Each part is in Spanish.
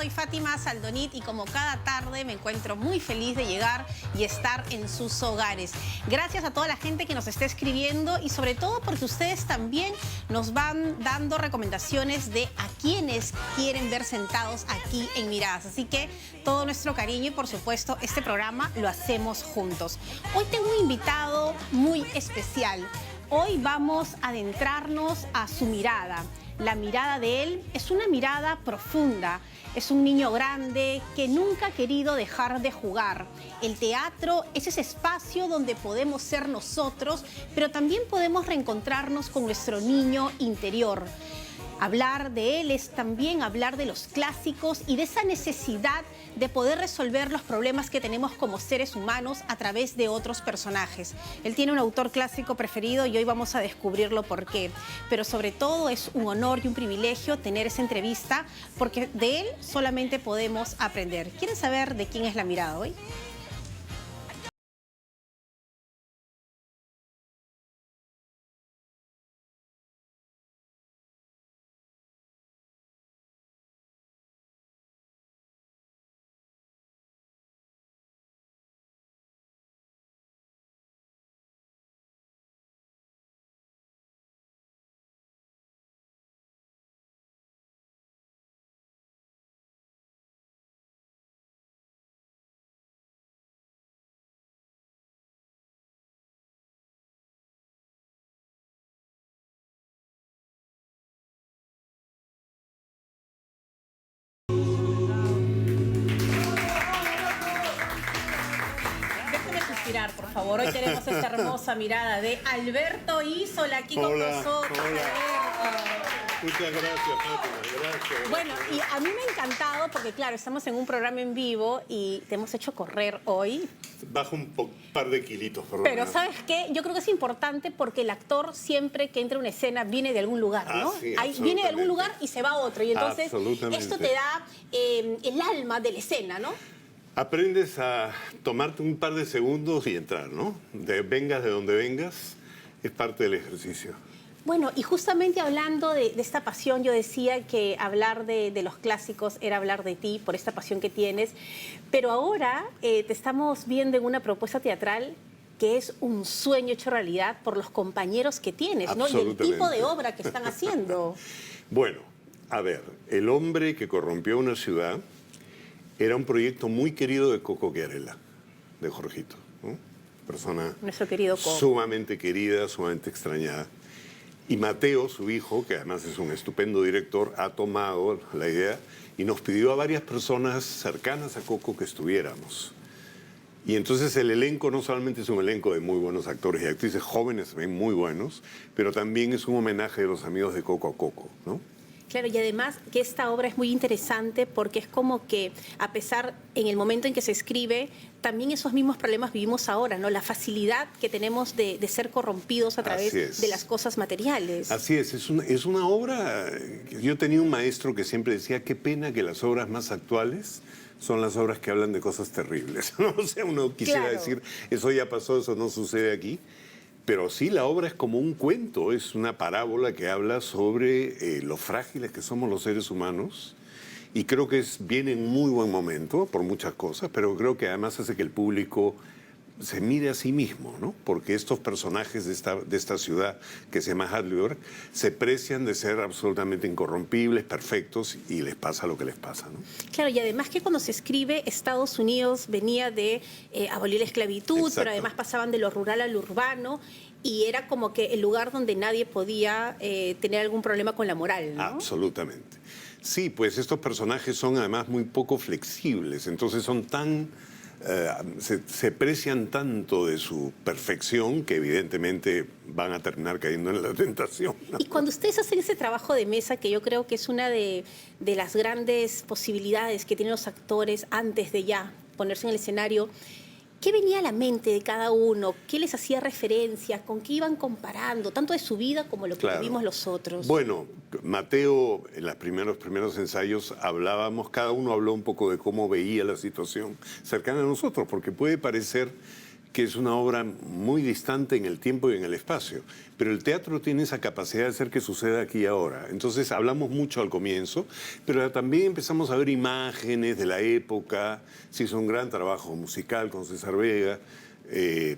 soy Fátima Saldonit y como cada tarde me encuentro muy feliz de llegar y estar en sus hogares. Gracias a toda la gente que nos está escribiendo y sobre todo porque ustedes también nos van dando recomendaciones de a quienes quieren ver sentados aquí en Miradas. Así que todo nuestro cariño y por supuesto este programa lo hacemos juntos. Hoy tengo un invitado muy especial. Hoy vamos a adentrarnos a su mirada. La mirada de él es una mirada profunda. Es un niño grande que nunca ha querido dejar de jugar. El teatro es ese espacio donde podemos ser nosotros, pero también podemos reencontrarnos con nuestro niño interior. Hablar de él es también hablar de los clásicos y de esa necesidad de poder resolver los problemas que tenemos como seres humanos a través de otros personajes. Él tiene un autor clásico preferido y hoy vamos a descubrirlo por qué. Pero sobre todo es un honor y un privilegio tener esa entrevista porque de él solamente podemos aprender. ¿Quieren saber de quién es la mirada hoy? Por favor, hoy tenemos esta hermosa mirada de Alberto Isola aquí con nosotros. Muchas gracias, Fátima. Gracias. Bueno, y a mí me ha encantado porque, claro, estamos en un programa en vivo y te hemos hecho correr hoy. Bajo un par de kilitos, por lo Pero, menos. ¿sabes qué? Yo creo que es importante porque el actor siempre que entra a una escena viene de algún lugar, ¿no? Sí, viene de algún lugar y se va a otro. Y entonces esto te da el alma de la escena, ¿no? Aprendes a tomarte un par de segundos y entrar, ¿no? Vengas de donde vengas, es parte del ejercicio. Bueno, y justamente hablando de esta pasión, yo decía que hablar de los clásicos era hablar de ti, por esta pasión que tienes, pero ahora te estamos viendo en una propuesta teatral que es un sueño hecho realidad por los compañeros que tienes, ¿no? Y el tipo de obra que están haciendo. Bueno, a ver, El hombre que corrompió una ciudad era un proyecto muy querido de Coco Chiarella, de Jorgito, ¿no? Persona Nuestro querido Coco. Sumamente querida, sumamente extrañada. Y Mateo, su hijo, que además es un estupendo director, ha tomado la idea y nos pidió a varias personas cercanas a Coco que estuviéramos. Y entonces el elenco no solamente es un elenco de muy buenos actores y actrices jóvenes, también muy buenos, pero también es un homenaje de los amigos de Coco a Coco, ¿no? Claro, y además que esta obra es muy interesante porque es como que, a pesar, en el momento en que se escribe, también esos mismos problemas vivimos ahora, ¿no? La facilidad que tenemos de ser corrompidos a través de las cosas materiales. Así es una obra... Yo tenía un maestro que siempre decía, qué pena que las obras más actuales son las obras que hablan de cosas terribles, ¿no? O sea, uno quisiera decir, eso ya pasó, eso no sucede aquí. Pero sí, la obra es como un cuento, es una parábola que habla sobre lo frágiles que somos los seres humanos y creo que viene en muy buen momento por muchas cosas, pero creo que además hace que el público se mire a sí mismo, ¿no? Porque estos personajes de esta ciudad que se llama Hadley se precian de ser absolutamente incorrompibles, perfectos y les pasa lo que les pasa, ¿no? Claro, y además que cuando se escribe Estados Unidos venía de abolir la esclavitud, Exacto. Pero además pasaban de lo rural a lo urbano y era como que el lugar donde nadie podía tener algún problema con la moral, ¿no? Absolutamente. Sí, pues estos personajes son además muy poco flexibles, entonces son tan... se precian tanto de su perfección que evidentemente van a terminar cayendo en la tentación, ¿no? Y cuando ustedes hacen ese trabajo de mesa, que yo creo que es una de las grandes posibilidades que tienen los actores antes de ya ponerse en el escenario, ¿qué venía a la mente de cada uno? ¿Qué les hacía referencia? ¿Con qué iban comparando? Tanto de su vida como lo que vivimos los otros. Bueno, Mateo, en los primeros ensayos hablábamos, cada uno habló un poco de cómo veía la situación cercana a nosotros, porque puede parecer que es una obra muy distante en el tiempo y en el espacio. Pero el teatro tiene esa capacidad de hacer que suceda aquí y ahora. Entonces hablamos mucho al comienzo, pero también empezamos a ver imágenes de la época. Se hizo un gran trabajo musical con César Vega,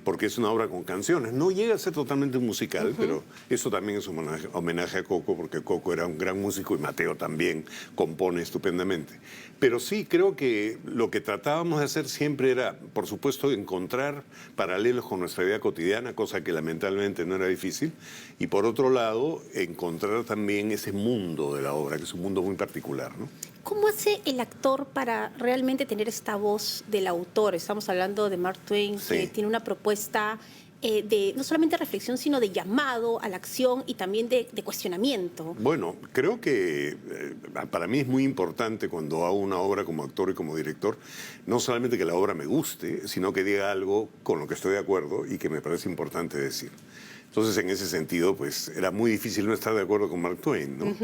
porque es una obra con canciones. No llega a ser totalmente un musical, pero eso también es un homenaje a Coco, porque Coco era un gran músico y Mateo también compone estupendamente. Pero sí, creo que lo que tratábamos de hacer siempre era, por supuesto, encontrar paralelos con nuestra vida cotidiana, cosa que lamentablemente no era difícil, y por otro lado, encontrar también ese mundo de la obra, que es un mundo muy particular, ¿no? ¿Cómo hace el actor para realmente tener esta voz del autor? Estamos hablando de Mark Twain, Sí. que tiene una propuesta de no solamente reflexión, sino de llamado a la acción y también de cuestionamiento. Bueno, creo que para mí es muy importante cuando hago una obra como actor y como director, no solamente que la obra me guste, sino que diga algo con lo que estoy de acuerdo y que me parece importante decir. Entonces, en ese sentido, pues era muy difícil no estar de acuerdo con Mark Twain, ¿no?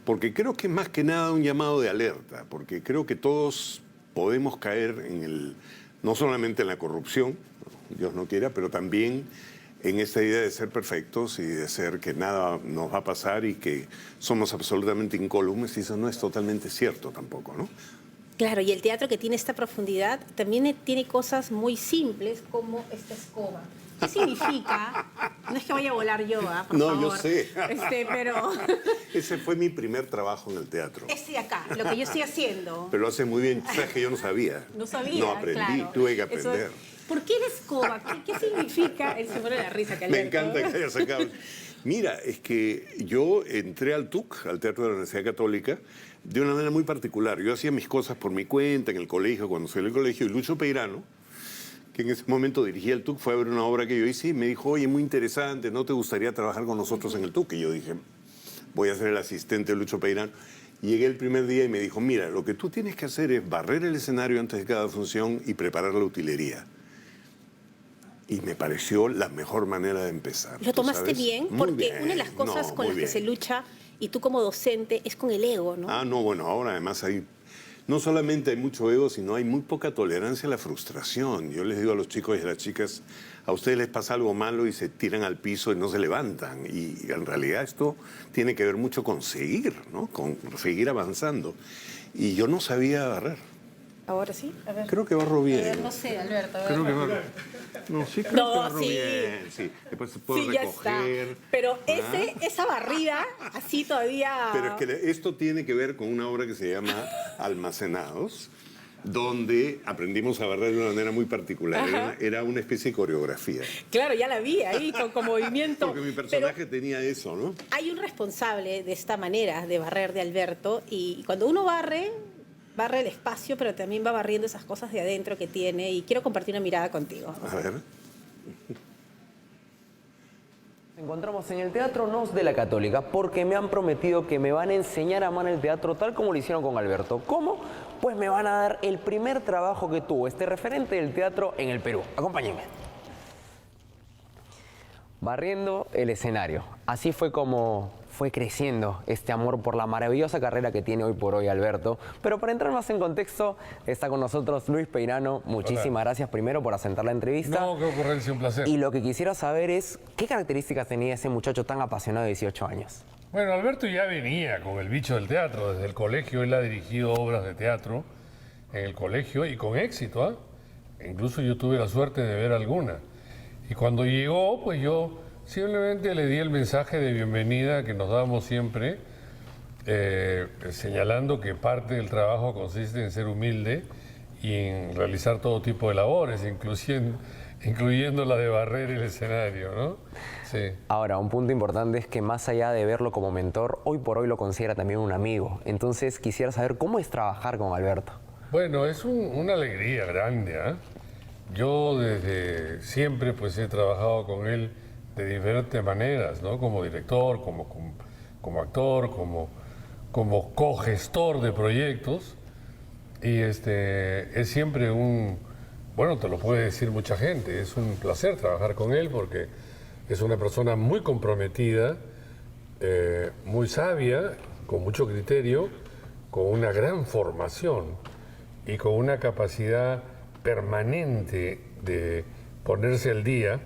Porque creo que es más que nada un llamado de alerta, porque creo que todos podemos caer no solamente en la corrupción, Dios no quiera, pero también en esta idea de ser perfectos y de ser que nada nos va a pasar y que somos absolutamente incólumes, y eso no es totalmente cierto tampoco, ¿no? Claro, y el teatro que tiene esta profundidad también tiene cosas muy simples como esta escoba. ¿Qué significa? No es que vaya a volar yo, por No, favor. yo sé. Pero Ese fue mi primer trabajo en el teatro. este de acá, lo que yo estoy haciendo. Pero lo hace muy bien. Sabes que yo no sabía. No sabía, No aprendí, claro. tuve que Eso aprender. ¿Por qué la escoba? ¿Qué significa? Él se muere de la risa, que Me Alberto. encanta que hayas sacado. Mira, es que yo entré al TUC, al Teatro de la Universidad Católica, de una manera muy particular. Yo hacía mis cosas por mi cuenta en el colegio, cuando salí del colegio, y Lucho Peirano, que en ese momento dirigía el TUC, fue a ver una obra que yo hice y me dijo, oye, muy interesante, ¿no te gustaría trabajar con nosotros en el TUC? Y yo dije, voy a ser el asistente de Lucho Peirano. Llegué el primer día y me dijo, mira, lo que tú tienes que hacer es barrer el escenario antes de cada función y preparar la utilería. Y me pareció la mejor manera de empezar. ¿Lo tomaste ¿sabes? bien? Muy Porque bien. una de las cosas No, con muy las que bien. se lucha, y tú como docente, es con el ego, ¿no? Ah, no, bueno, ahora además no solamente hay mucho ego, sino hay muy poca tolerancia a la frustración. Yo les digo a los chicos y a las chicas, a ustedes les pasa algo malo y se tiran al piso y no se levantan. Y en realidad esto tiene que ver mucho con seguir, ¿no? Con seguir avanzando. Y yo no sabía barrer. Ahora sí, a ver. Creo que barro bien. A ver, no sé, Alberto. A ver. Creo que barro. No, sí, creo No, que barro sí. bien. Sí, después se puede Sí, ya está. recoger. Pero ¿ah? esa barrida, así todavía... Pero es que esto tiene que ver con una obra que se llama Almacenados, donde aprendimos a barrer de una manera muy particular. Era una especie de coreografía. Claro, ya la vi ahí con movimiento. Porque mi personaje tenía eso, ¿no? Hay un responsable de esta manera de barrer de Alberto, y cuando uno barre el espacio, pero también va barriendo esas cosas de adentro que tiene, y quiero compartir una mirada contigo. A ver. Nos encontramos en el Teatro Nos de la Católica porque me han prometido que me van a enseñar a amar el teatro tal como lo hicieron con Alberto. ¿Cómo? Pues me van a dar el primer trabajo que tuvo este referente del teatro en el Perú. Acompáñenme. Barriendo el escenario. Así fue como fue creciendo este amor por la maravillosa carrera que tiene hoy por hoy Alberto. Pero para entrar más en contexto, está con nosotros Luis Peirano. Muchísimas gracias primero por aceptar la entrevista. No, qué ocurrencia, un placer. Y lo que quisiera saber es, ¿qué características tenía ese muchacho tan apasionado de 18 años? Bueno, Alberto ya venía con el bicho del teatro. Desde el colegio él ha dirigido obras de teatro en el colegio y con éxito, ¿ah? Incluso yo tuve la suerte de ver alguna. Y cuando llegó, pues yo simplemente le di el mensaje de bienvenida que nos damos siempre, señalando que parte del trabajo consiste en ser humilde y en realizar todo tipo de labores, incluyendo la de barrer el escenario, ¿no? Sí. Ahora, un punto importante es que más allá de verlo como mentor, hoy por hoy lo considera también un amigo. Entonces quisiera saber cómo es trabajar con Alberto. Bueno, es una alegría grande, ¿eh? Yo desde siempre pues he trabajado con él de diferentes maneras, ¿no? Como director, como actor, como cogestor de proyectos. Y es siempre bueno, te lo puede decir mucha gente, es un placer trabajar con él porque es una persona muy comprometida, muy sabia, con mucho criterio, con una gran formación y con una capacidad permanente de ponerse al día,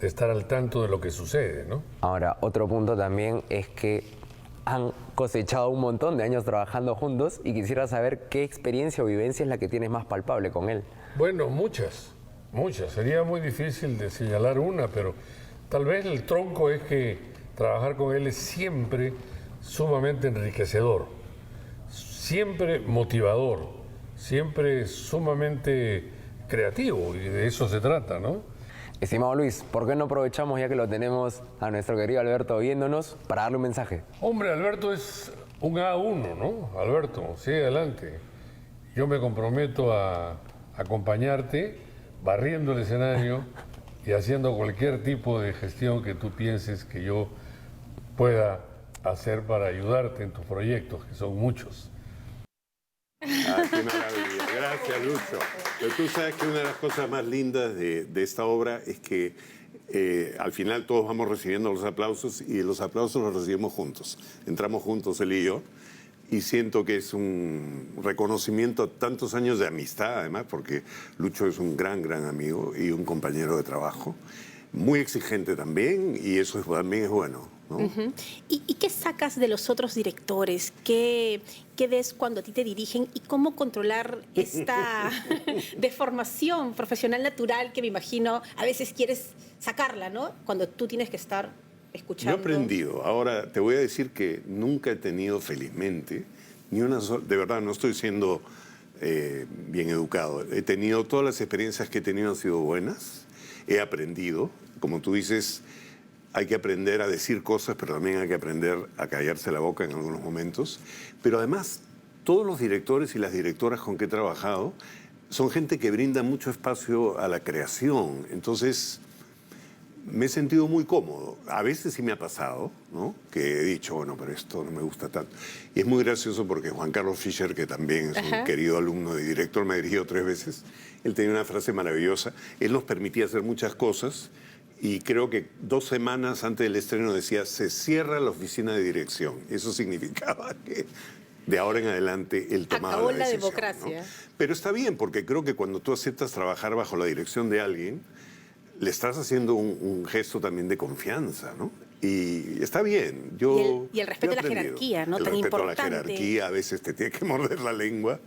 de estar al tanto de lo que sucede, ¿no? Ahora, otro punto también es que han cosechado un montón de años trabajando juntos y quisiera saber qué experiencia o vivencia es la que tienes más palpable con él. Bueno, muchas. Sería muy difícil de señalar una, pero tal vez el tronco es que trabajar con él es siempre sumamente enriquecedor, siempre motivador, siempre sumamente creativo, y de eso se trata, ¿no? Estimado Luis, ¿por qué no aprovechamos ya que lo tenemos a nuestro querido Alberto viéndonos para darle un mensaje? Hombre, Alberto es un A1, ¿no? Alberto, sigue adelante. Yo me comprometo a acompañarte, barriendo el escenario y haciendo cualquier tipo de gestión que tú pienses que yo pueda hacer para ayudarte en tus proyectos, que son muchos. Ah, qué maravilla. Gracias, Lucho. Pero tú sabes que una de las cosas más lindas de esta obra es que al final todos vamos recibiendo los aplausos y los aplausos los recibimos juntos. Entramos juntos él y yo y siento que es un reconocimiento a tantos años de amistad, además, porque Lucho es un gran amigo y un compañero de trabajo. Muy exigente también y eso también es bueno, ¿no? ¿Y qué sacas de los otros directores? ¿Qué ves cuando a ti te dirigen? ¿Y cómo controlar esta deformación profesional natural que me imagino a veces quieres sacarla, ¿no? Cuando tú tienes que estar escuchando. Yo he aprendido. Ahora, te voy a decir que nunca he tenido, felizmente, ni una sola... De verdad, no estoy siendo bien educado. He tenido... Todas las experiencias que he tenido han sido buenas. He aprendido. Como tú dices, hay que aprender a decir cosas, pero también hay que aprender a callarse la boca en algunos momentos. Pero además, todos los directores y las directoras con que he trabajado son gente que brinda mucho espacio a la creación. Entonces, me he sentido muy cómodo. A veces sí me ha pasado, ¿no? Que he dicho, bueno, pero esto no me gusta tanto. Y es muy gracioso porque Juan Carlos Fischer, que también es un querido alumno y director, me ha dirigido 3 veces. Él tenía una frase maravillosa. Él nos permitía hacer muchas cosas y creo que 2 semanas antes del estreno decía, se cierra la oficina de dirección. Eso significaba que de ahora en adelante él tomaba acabó la la decisión, democracia. ¿no? Pero está bien, porque creo que cuando tú aceptas trabajar bajo la dirección de alguien, le estás haciendo un gesto también de confianza, ¿no? Y está bien. Y el respeto a la jerarquía, ¿no? Tan importante. El respeto a la jerarquía, a veces te tiene que morder la lengua,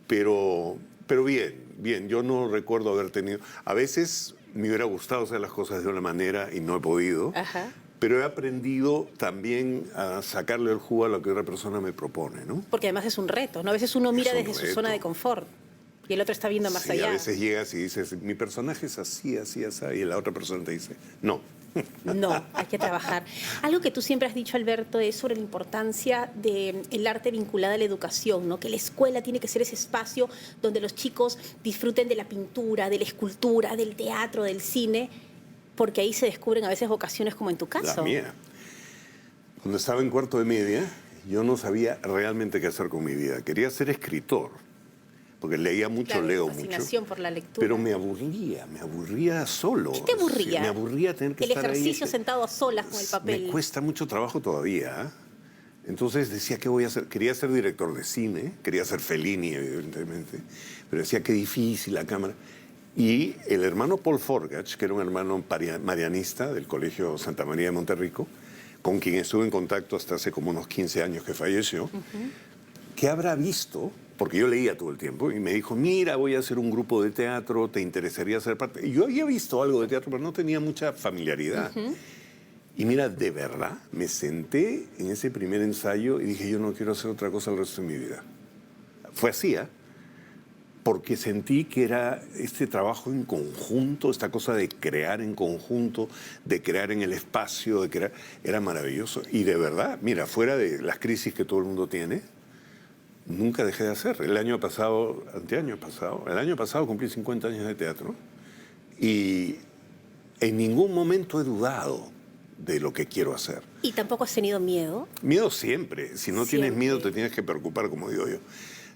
pero bien. Yo no recuerdo haber tenido... A veces me hubiera gustado hacer las cosas de una manera y no he podido, pero he aprendido también a sacarle el jugo a lo que otra persona me propone, ¿no? Porque además es un reto, ¿no? A veces uno mira desde su zona de confort y el otro está viendo más allá. A veces llegas y dices, mi personaje es así, y la otra persona te dice, no. No, hay que trabajar. Algo que tú siempre has dicho, Alberto, es sobre la importancia del arte vinculado a la educación, ¿no? Que la escuela tiene que ser ese espacio donde los chicos disfruten de la pintura, de la escultura, del teatro, del cine, porque ahí se descubren a veces vocaciones como en tu caso. La mía. Cuando estaba en cuarto de media, yo no sabía realmente qué hacer con mi vida. Quería ser escritor, porque leía mucho, claro, leo fascinación mucho. Por la lectura. Pero me aburría solo. ¿Qué te aburría? Me aburría tener que estar ahí. El ejercicio sentado a solas con el papel. Me cuesta mucho trabajo todavía, ¿eh? Entonces decía, ¿qué voy a hacer? Quería ser director de cine, quería ser Fellini, evidentemente, pero decía, qué difícil la cámara. Y el hermano Paul Forgach, que era un hermano marianista del Colegio Santa María de Monterrico, con quien estuve en contacto hasta hace como unos 15 años que falleció, ¿qué habrá visto? Porque yo leía todo el tiempo y me dijo, mira, voy a hacer un grupo de teatro, ¿te interesaría ser parte? Y yo había visto algo de teatro, pero no tenía mucha familiaridad. Y mira, de verdad, me senté en ese primer ensayo y dije, yo no quiero hacer otra cosa el resto de mi vida. Fue así, ¿eh? Porque sentí que era este trabajo en conjunto, esta cosa de crear en conjunto, de crear en el espacio, de crear, era maravilloso. Y de verdad, mira, fuera de las crisis que todo el mundo tiene, nunca dejé de hacer. El año pasado cumplí 50 años de teatro y en ningún momento he dudado de lo que quiero hacer. ¿Y tampoco has tenido miedo? Miedo siempre. Si no tienes miedo, te tienes que preocupar, como digo yo.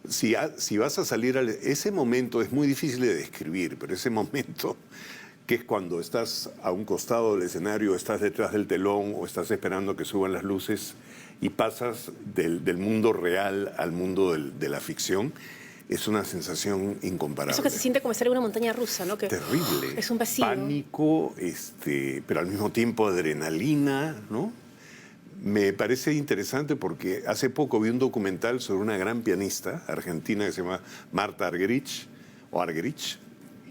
Si vas a salir ese momento es muy difícil de describir, pero ese momento que es cuando estás a un costado del escenario, estás detrás del telón o estás esperando que suban las luces y pasas del mundo real al mundo de la ficción, es una sensación incomparable. Eso que se siente como estar en una montaña rusa, ¿no? Que terrible. es un vacío. Pánico, pero al mismo tiempo adrenalina, ¿no? Me parece interesante porque hace poco vi un documental sobre una gran pianista argentina que se llama Marta Argerich,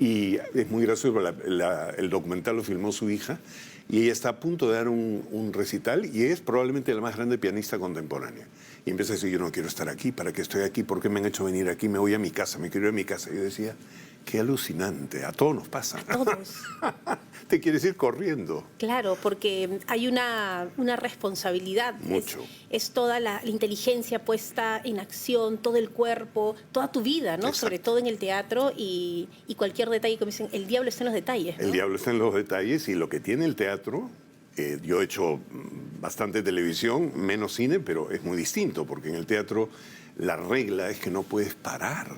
y es muy gracioso, el documental lo filmó su hija, y ella está a punto de dar un recital y es probablemente la más grande pianista contemporánea. Y empieza a decir, yo no quiero estar aquí, ¿para qué estoy aquí? ¿Por qué me han hecho venir aquí? Me voy a mi casa, me quiero ir a mi casa. Y yo decía, qué alucinante, a todos nos pasa. A todos. Te quieres ir corriendo. Claro, porque hay una responsabilidad. Mucho. Es toda la inteligencia puesta en acción, todo el cuerpo, toda tu vida, ¿no? Exacto. Sobre todo en el teatro y cualquier detalle, como dicen, el diablo está en los detalles, ¿no? El diablo está en los detalles y lo que tiene el teatro, yo he hecho bastante televisión, menos cine, pero es muy distinto, porque en el teatro la regla es que no puedes parar.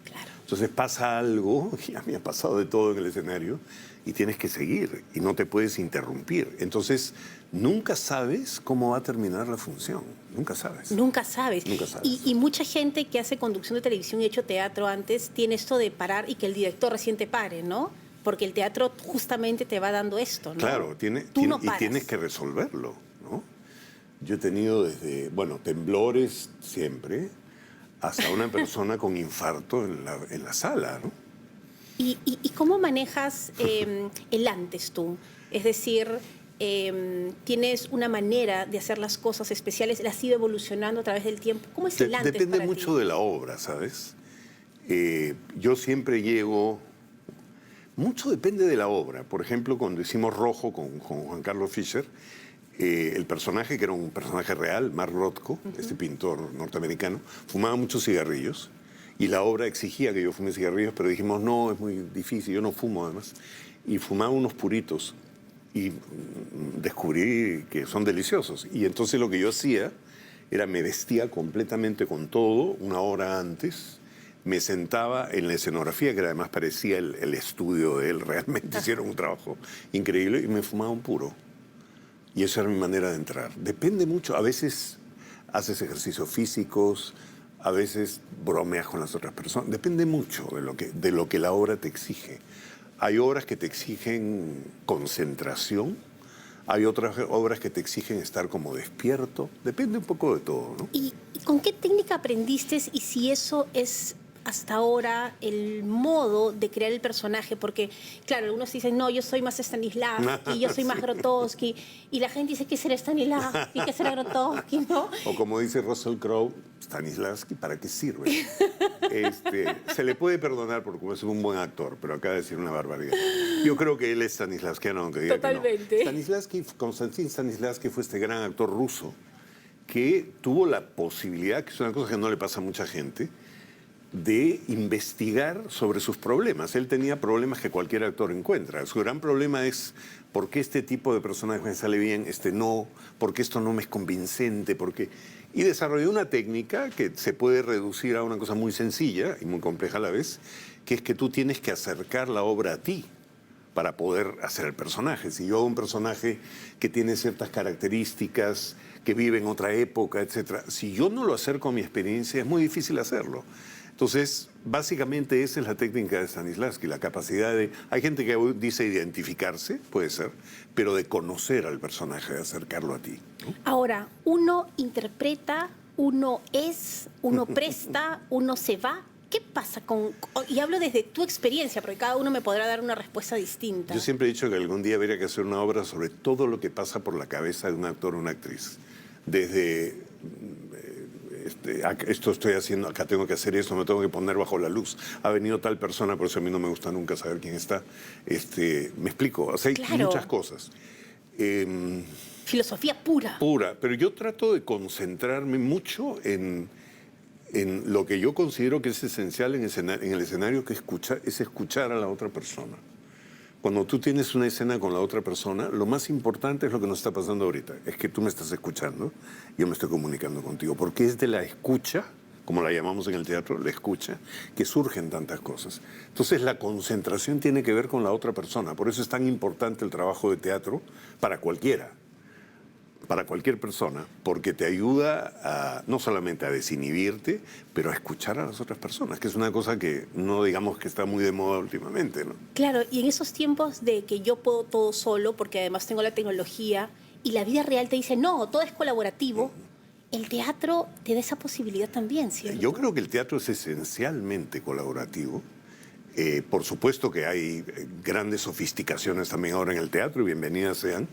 Claro. Entonces pasa algo, y a mí me ha pasado de todo en el escenario, y tienes que seguir, y no te puedes interrumpir. Entonces, nunca sabes cómo va a terminar la función, nunca sabes. Nunca sabes. Nunca sabes. Y mucha gente que hace conducción de televisión y ha hecho teatro antes tiene esto de parar y que el director recién te pare, ¿no? Porque el teatro justamente te va dando esto, ¿no? Claro, Tú no y paras. tienes que resolverlo, ¿no? Yo he tenido desde, temblores siempre, hasta una persona con infarto en la sala, ¿no? ¿Y cómo manejas el antes tú? Es decir, tienes una manera de hacer las cosas especiales, ¿la has ido evolucionando a través del tiempo? ¿Cómo es el antes Depende para mucho ti? de la obra, ¿sabes? Yo siempre llego... Mucho depende de la obra. Por ejemplo, cuando hicimos Rojo con Juan Carlos Fischer, el personaje, que era un personaje real, Mark Rothko, este pintor norteamericano, fumaba muchos cigarrillos y la obra exigía que yo fume cigarrillos, pero dijimos, no, es muy difícil, yo no fumo además. Y fumaba unos puritos y descubrí que son deliciosos. Y entonces lo que yo hacía era me vestía completamente con todo una hora antes, me sentaba en la escenografía, que además parecía el estudio de él, realmente hicieron un trabajo increíble, y me fumaba un puro. Y esa era mi manera de entrar. Depende mucho, a veces haces ejercicios físicos, a veces bromeas con las otras personas, depende mucho de lo que la obra te exige. Hay obras que te exigen concentración, hay otras obras que te exigen estar como despierto, depende un poco de todo, ¿no? ¿Y con qué técnica aprendiste y si eso es hasta ahora el modo de crear el personaje? Porque, claro, algunos dicen, no, yo soy más Stanislavski, yo soy más Grotowski, y la gente dice, ¿qué será Stanislavski? ¿Qué será Grotowski? ¿No? O como dice Russell Crowe, Stanislavski, ¿para qué sirve? Se le puede perdonar porque es un buen actor, pero acaba de decir una barbaridad. Yo creo que él es Stanislavskiano, aunque diga Totalmente. que no. Konstantin Stanislavski fue este gran actor ruso que tuvo la posibilidad, que es una cosa que no le pasa a mucha gente, de investigar sobre sus problemas. Él tenía problemas que cualquier actor encuentra. Su gran problema es por qué este tipo de personaje me sale bien, este no, por qué esto no me es convincente, por qué... Y desarrolló una técnica que se puede reducir a una cosa muy sencilla y muy compleja a la vez, que es que tú tienes que acercar la obra a ti para poder hacer el personaje. Si yo hago un personaje que tiene ciertas características, que vive en otra época, etc., si yo no lo acerco a mi experiencia, es muy difícil hacerlo. Entonces, básicamente esa es la técnica de Stanislavski, la capacidad de... Hay gente que dice identificarse, puede ser, pero de conocer al personaje, de acercarlo a ti, ¿no? Ahora, uno interpreta, uno es, uno presta, uno se va. ¿Qué pasa con...? Y hablo desde tu experiencia, porque cada uno me podrá dar una respuesta distinta. Yo siempre he dicho que algún día habría que hacer una obra sobre todo lo que pasa por la cabeza de un actor o una actriz. Desde... esto estoy haciendo, acá tengo que hacer esto, me tengo que poner bajo la luz. Ha venido tal persona, por eso a mí no me gusta nunca saber quién está. Me explico, o sea, hay Claro. muchas cosas. Filosofía pura. Pura, pero yo trato de concentrarme mucho en lo que yo considero que es esencial en el escenario, que es escuchar a la otra persona. Cuando tú tienes una escena con la otra persona, lo más importante es lo que nos está pasando ahorita. Es que tú me estás escuchando, yo me estoy comunicando contigo, porque es de la escucha, como la llamamos en el teatro, la escucha, que surgen tantas cosas. Entonces la concentración tiene que ver con la otra persona. Por eso es tan importante el trabajo de teatro para cualquiera. para cualquier persona, porque te ayuda no solamente a desinhibirte, pero a escuchar a las otras personas, que es una cosa que no digamos que está muy de moda últimamente, ¿no? Claro, y en esos tiempos de que yo puedo todo solo, porque además tengo la tecnología, y la vida real te dice, no, todo es colaborativo, el teatro te da esa posibilidad también, ¿cierto? Yo creo que el teatro es esencialmente colaborativo. Por supuesto que hay grandes sofisticaciones también ahora en el teatro, y bienvenidas sean,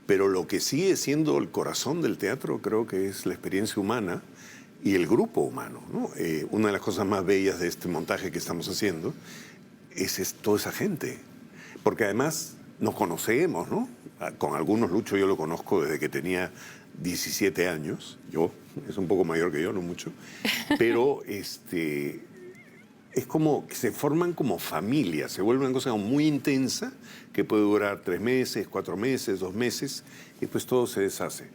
pero lo que sigue siendo el corazón del teatro creo que es la experiencia humana y el grupo humano, ¿no? Una de las cosas más bellas de este montaje que estamos haciendo es toda esa gente, porque además nos conocemos, ¿no? Con algunos, Lucho, yo lo conozco desde que tenía 17 años, es un poco mayor que yo, no mucho, pero es como que se forman como familia, se vuelve una cosa muy intensa que puede durar 3 meses, 4 meses, 2 meses, y después todo se deshace.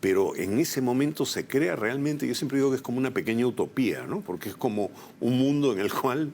Pero en ese momento se crea realmente, yo siempre digo que es como una pequeña utopía, ¿no? Porque es como un mundo en el cual,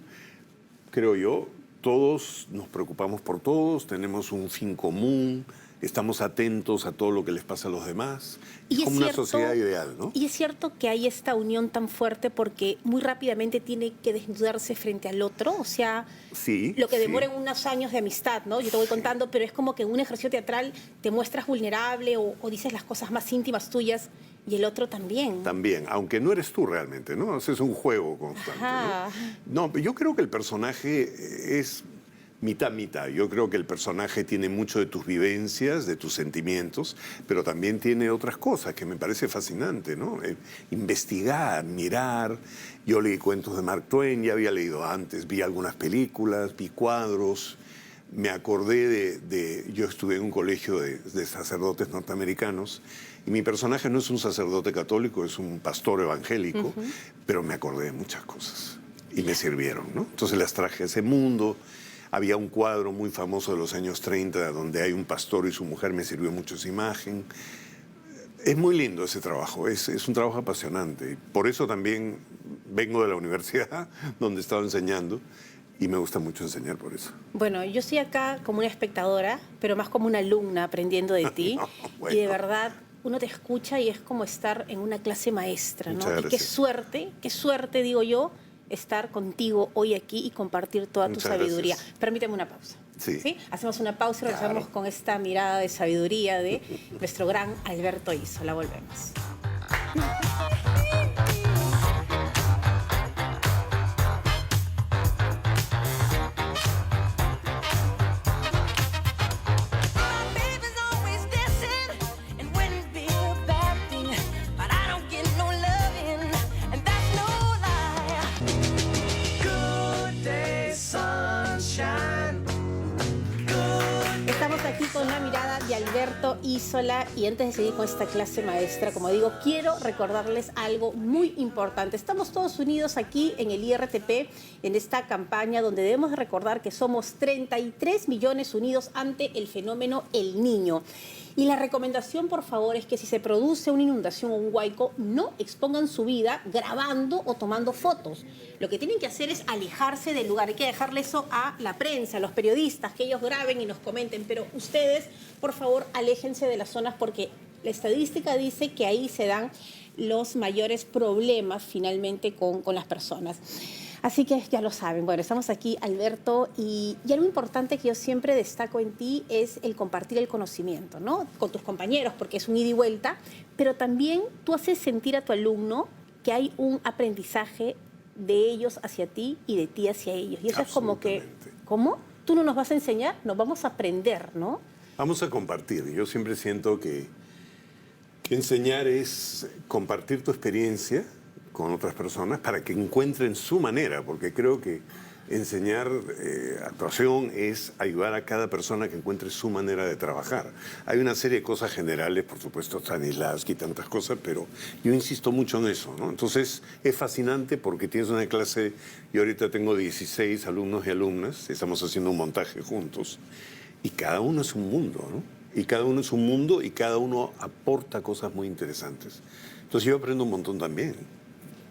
creo yo, todos nos preocupamos por todos, tenemos un fin común, estamos atentos a todo lo que les pasa a los demás. Es como una sociedad ideal, ¿no? Y es cierto que hay esta unión tan fuerte porque muy rápidamente tiene que desnudarse frente al otro, o sea, sí, lo que sí. demora unos años de amistad, ¿no? Yo te voy contando, pero es como que en un ejercicio teatral te muestras vulnerable o dices las cosas más íntimas tuyas y el otro también. También, aunque no eres tú realmente, ¿no? Es un juego constante, Ajá. ¿no? No, yo creo que el personaje es mitad. Yo creo que el personaje tiene mucho de tus vivencias, de tus sentimientos, pero también tiene otras cosas que me parece fascinante, ¿no? Investigar, mirar. Yo leí cuentos de Mark Twain, ya había leído antes, vi algunas películas, vi cuadros. Me acordé yo estudié en un colegio de sacerdotes norteamericanos y mi personaje no es un sacerdote católico, es un pastor evangélico, pero me acordé de muchas cosas y me sirvieron, ¿no? Entonces las traje a ese mundo. Había un cuadro muy famoso de los años 30 donde hay un pastor y su mujer, me sirvió mucho esa imagen. Es muy lindo ese trabajo, es un trabajo apasionante. Por eso también vengo de la universidad donde estaba enseñando y me gusta mucho enseñar por eso. Bueno, yo estoy acá como una espectadora, pero más como una alumna aprendiendo de ti. No, bueno. Y de verdad, uno te escucha y es como estar en una clase maestra, ¿no? Muchas Y qué suerte, digo yo, estar contigo hoy aquí y compartir toda tu Muchas sabiduría. gracias. Permíteme una pausa. Sí. Hacemos una pausa y regresamos con esta mirada de sabiduría de nuestro gran Alberto Isola. Volvemos. Estamos aquí con la mirada de Alberto Isola y antes de seguir con esta clase maestra, como digo, quiero recordarles algo muy importante. Estamos todos unidos aquí en el IRTP, en esta campaña donde debemos recordar que somos 33 millones unidos ante el fenómeno El Niño. Y la recomendación, por favor, es que si se produce una inundación o un huaico, no expongan su vida grabando o tomando fotos. Lo que tienen que hacer es alejarse del lugar. Hay que dejarle eso a la prensa, a los periodistas, que ellos graben y nos comenten. Pero ustedes, por favor, aléjense de las zonas porque la estadística dice que ahí se dan los mayores problemas finalmente con las personas. Así que ya lo saben. Bueno, estamos aquí, Alberto, y algo importante que yo siempre destaco en ti es el compartir el conocimiento, ¿no? Con tus compañeros, porque es un ida y vuelta, pero también tú haces sentir a tu alumno que hay un aprendizaje de ellos hacia ti y de ti hacia ellos. Y eso es como que, ¿cómo? Tú no nos vas a enseñar, nos vamos a aprender, ¿no? Vamos a compartir. Yo siempre siento que enseñar es compartir tu experiencia con otras personas para que encuentren su manera, porque creo que enseñar actuación es ayudar a cada persona que encuentre su manera de trabajar. Hay una serie de cosas generales, por supuesto, Stanislavski y tantas cosas, pero yo insisto mucho en eso, ¿no? Entonces, es fascinante porque tienes una clase, yo ahorita tengo 16 alumnos y alumnas, estamos haciendo un montaje juntos, y cada uno es un mundo, ¿no? Y cada uno es un mundo y cada uno aporta cosas muy interesantes. Entonces, yo aprendo un montón también.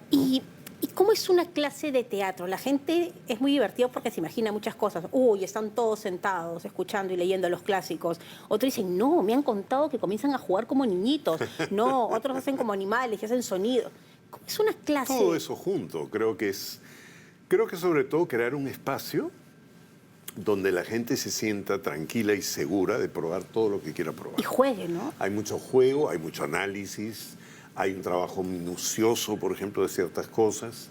Y ¿Y cómo es una clase de teatro? La gente es muy divertido porque se imagina muchas cosas. Uy, están todos sentados escuchando y leyendo los clásicos. Otros dicen, no, me han contado que comienzan a jugar como niñitos. No, otros hacen como animales y hacen sonido. ¿Cómo es una clase? Todo eso junto. Creo que sobre todo crear un espacio donde la gente se sienta tranquila y segura de probar todo lo que quiera probar. Y juegue, ¿no? Hay mucho juego, hay mucho análisis, hay un trabajo minucioso, por ejemplo, de ciertas cosas.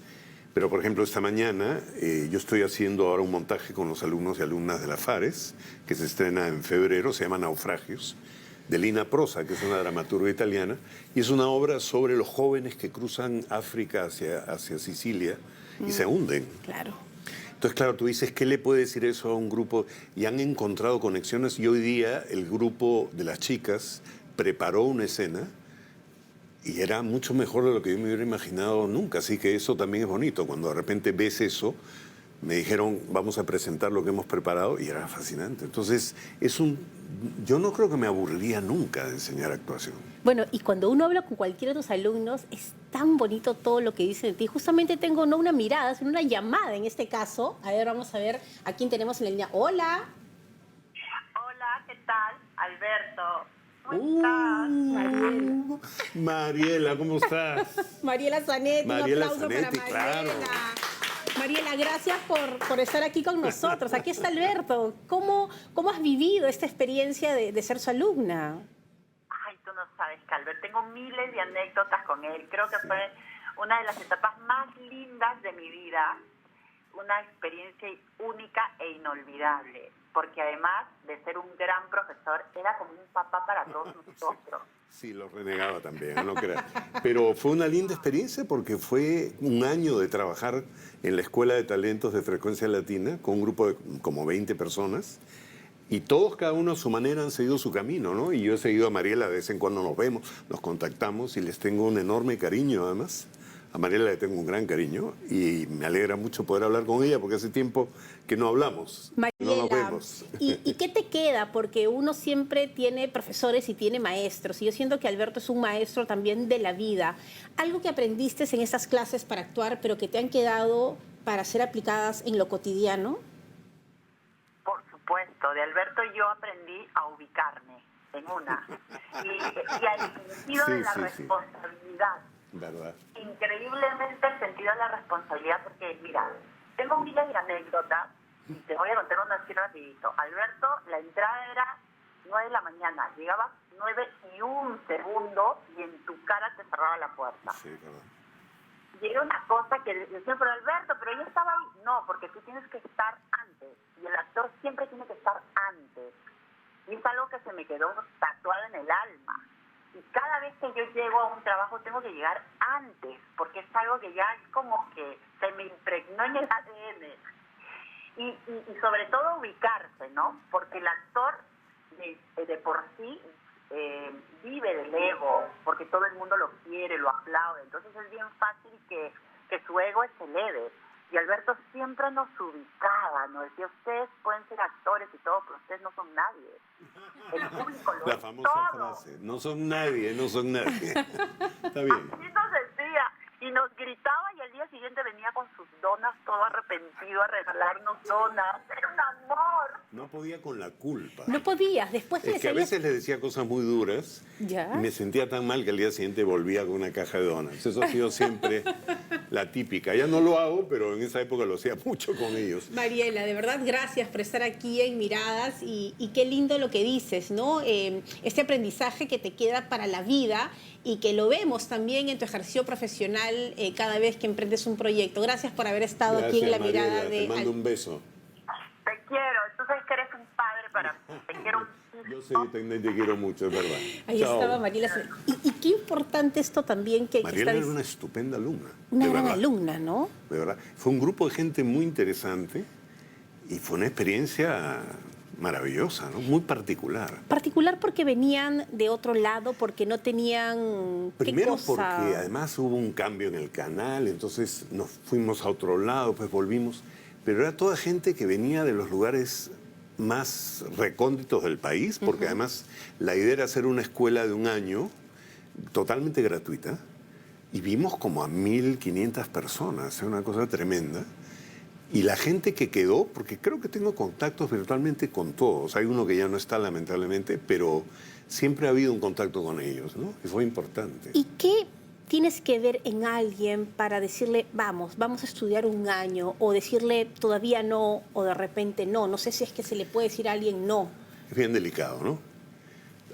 Pero, por ejemplo, esta mañana yo estoy haciendo ahora un montaje con los alumnos y alumnas de la FARES, que se estrena en febrero, se llama Naufragios, de Lina Prosa, que es una dramaturga italiana, y es una obra sobre los jóvenes que cruzan África hacia Sicilia y se hunden. Claro. Entonces, claro, tú dices, ¿qué le puede decir eso a un grupo? Y han encontrado conexiones y hoy día el grupo de las chicas preparó una escena y era mucho mejor de lo que yo me hubiera imaginado nunca. Así que eso también es bonito. Cuando de repente ves eso, me dijeron, vamos a presentar lo que hemos preparado y era fascinante. Entonces, yo no creo que me aburriría nunca de enseñar actuación. Bueno, y cuando uno habla con cualquiera de tus alumnos, es tan bonito todo lo que dicen de ti. Justamente tengo no una mirada, sino una llamada en este caso. A ver, vamos a ver a quién tenemos en la línea. Hola. Hola, ¿qué tal? Alberto. ¿Cómo estás? Mariela. Mariela, ¿cómo estás? Mariela Zanetti, Mariela un aplauso Zanetti, para Mariela. claro. Mariela, gracias por estar aquí con nosotros. Aquí está Alberto. ¿Cómo has vivido esta experiencia de ser su alumna? Ay, tú no sabes, Calver. Tengo miles de anécdotas con él. Creo que fue una de las etapas más lindas de mi vida. Una experiencia única e inolvidable. Porque además de ser un gran profesor, era como un papá para todos nosotros. Sí, lo renegaba también, no creas. Pero fue una linda experiencia porque fue un año de trabajar en la Escuela de Talentos de Frecuencia Latina con un grupo de como 20 personas y todos, cada uno a su manera, han seguido su camino, ¿no? Y yo he seguido a Mariela, de vez en cuando nos vemos, nos contactamos y les tengo un enorme cariño, además. A Mariela le tengo un gran cariño y me alegra mucho poder hablar con ella porque hace tiempo que no hablamos, no nos vemos. ¿Y qué te queda? Porque uno siempre tiene profesores y tiene maestros. Y yo siento que Alberto es un maestro también de la vida. Algo que aprendiste en estas clases para actuar, pero que te han quedado para ser aplicadas en lo cotidiano. Por supuesto, de Alberto yo aprendí a ubicarme en una. Y al sentido de la responsabilidad. ¿Verdad? Increíblemente el sentido de la responsabilidad, porque mira, tengo miles de anécdotas y te voy a contar una así rapidito. Alberto, la entrada era 9 de la mañana, llegabas 9 y 1 segundo y en tu cara te cerraba la puerta. Sí, verdad. Y era una cosa que decía, pero Alberto, pero yo estaba ahí. No, porque tú tienes que estar antes y el actor siempre tiene que estar antes. Y es algo que se me quedó tatuado en el alma. Y cada vez que yo llego a un trabajo tengo que llegar antes, porque es algo que ya es como que se me impregnó en el ADN. Y sobre todo ubicarse, ¿no? Porque el actor de por sí vive del ego, porque todo el mundo lo quiere, lo aplaude. Entonces es bien fácil que su ego se eleve. Y Alberto siempre nos ubicaba, nos decía, ustedes pueden ser actores y todo, pero ustedes no son nadie. El público lo La famosa todo. frase, no son nadie, no son nadie. Está bien. Así nos decía, y nos gritaba y al día siguiente venía con sus donas todo arrepentido a regalarnos donas. Era un amor. No podía con la culpa. No podías, después Es que a veces le decía cosas muy duras ¿Ya? y me sentía tan mal que al día siguiente volvía con una caja de donas. Eso ha sido siempre la típica. Ya no lo hago, pero en esa época lo hacía mucho con ellos. Mariela, de verdad, gracias por estar aquí en Miradas y qué lindo lo que dices, ¿no? Este aprendizaje que te queda para la vida y que lo vemos también en tu ejercicio profesional cada vez que emprendes un proyecto. Gracias por haber estado aquí en La Mariela, Mirada de... te mando un beso. Te quiero, tú sabes que eres un padre para mí. Te quiero muchísimo. Yo sé, te quiero mucho, es verdad. Ahí Chao. estaba Mariela. Y qué importante esto también que Mariela está era una estupenda alumna. una de gran verdad, alumna, ¿no? de verdad. Fue un grupo de gente muy interesante y fue una experiencia maravillosa, ¿no? Muy particular. Particular porque venían de otro lado, porque no tenían... ¿qué Primero cosa? porque además hubo un cambio en el canal, entonces nos fuimos a otro lado, pues volvimos. Pero era toda gente que venía de los lugares más recónditos del país, porque además la idea era hacer una escuela de un año totalmente gratuita y vimos como a 1.500 personas, es una cosa tremenda. Y la gente que quedó, porque creo que tengo contactos virtualmente con todos, hay uno que ya no está lamentablemente, pero siempre ha habido un contacto con ellos, ¿no? Y fue importante. ¿Y qué tienes que ver en alguien para decirle, vamos a estudiar un año, o decirle todavía no, o de repente no? No sé si es que se le puede decir a alguien no. Es bien delicado, ¿no?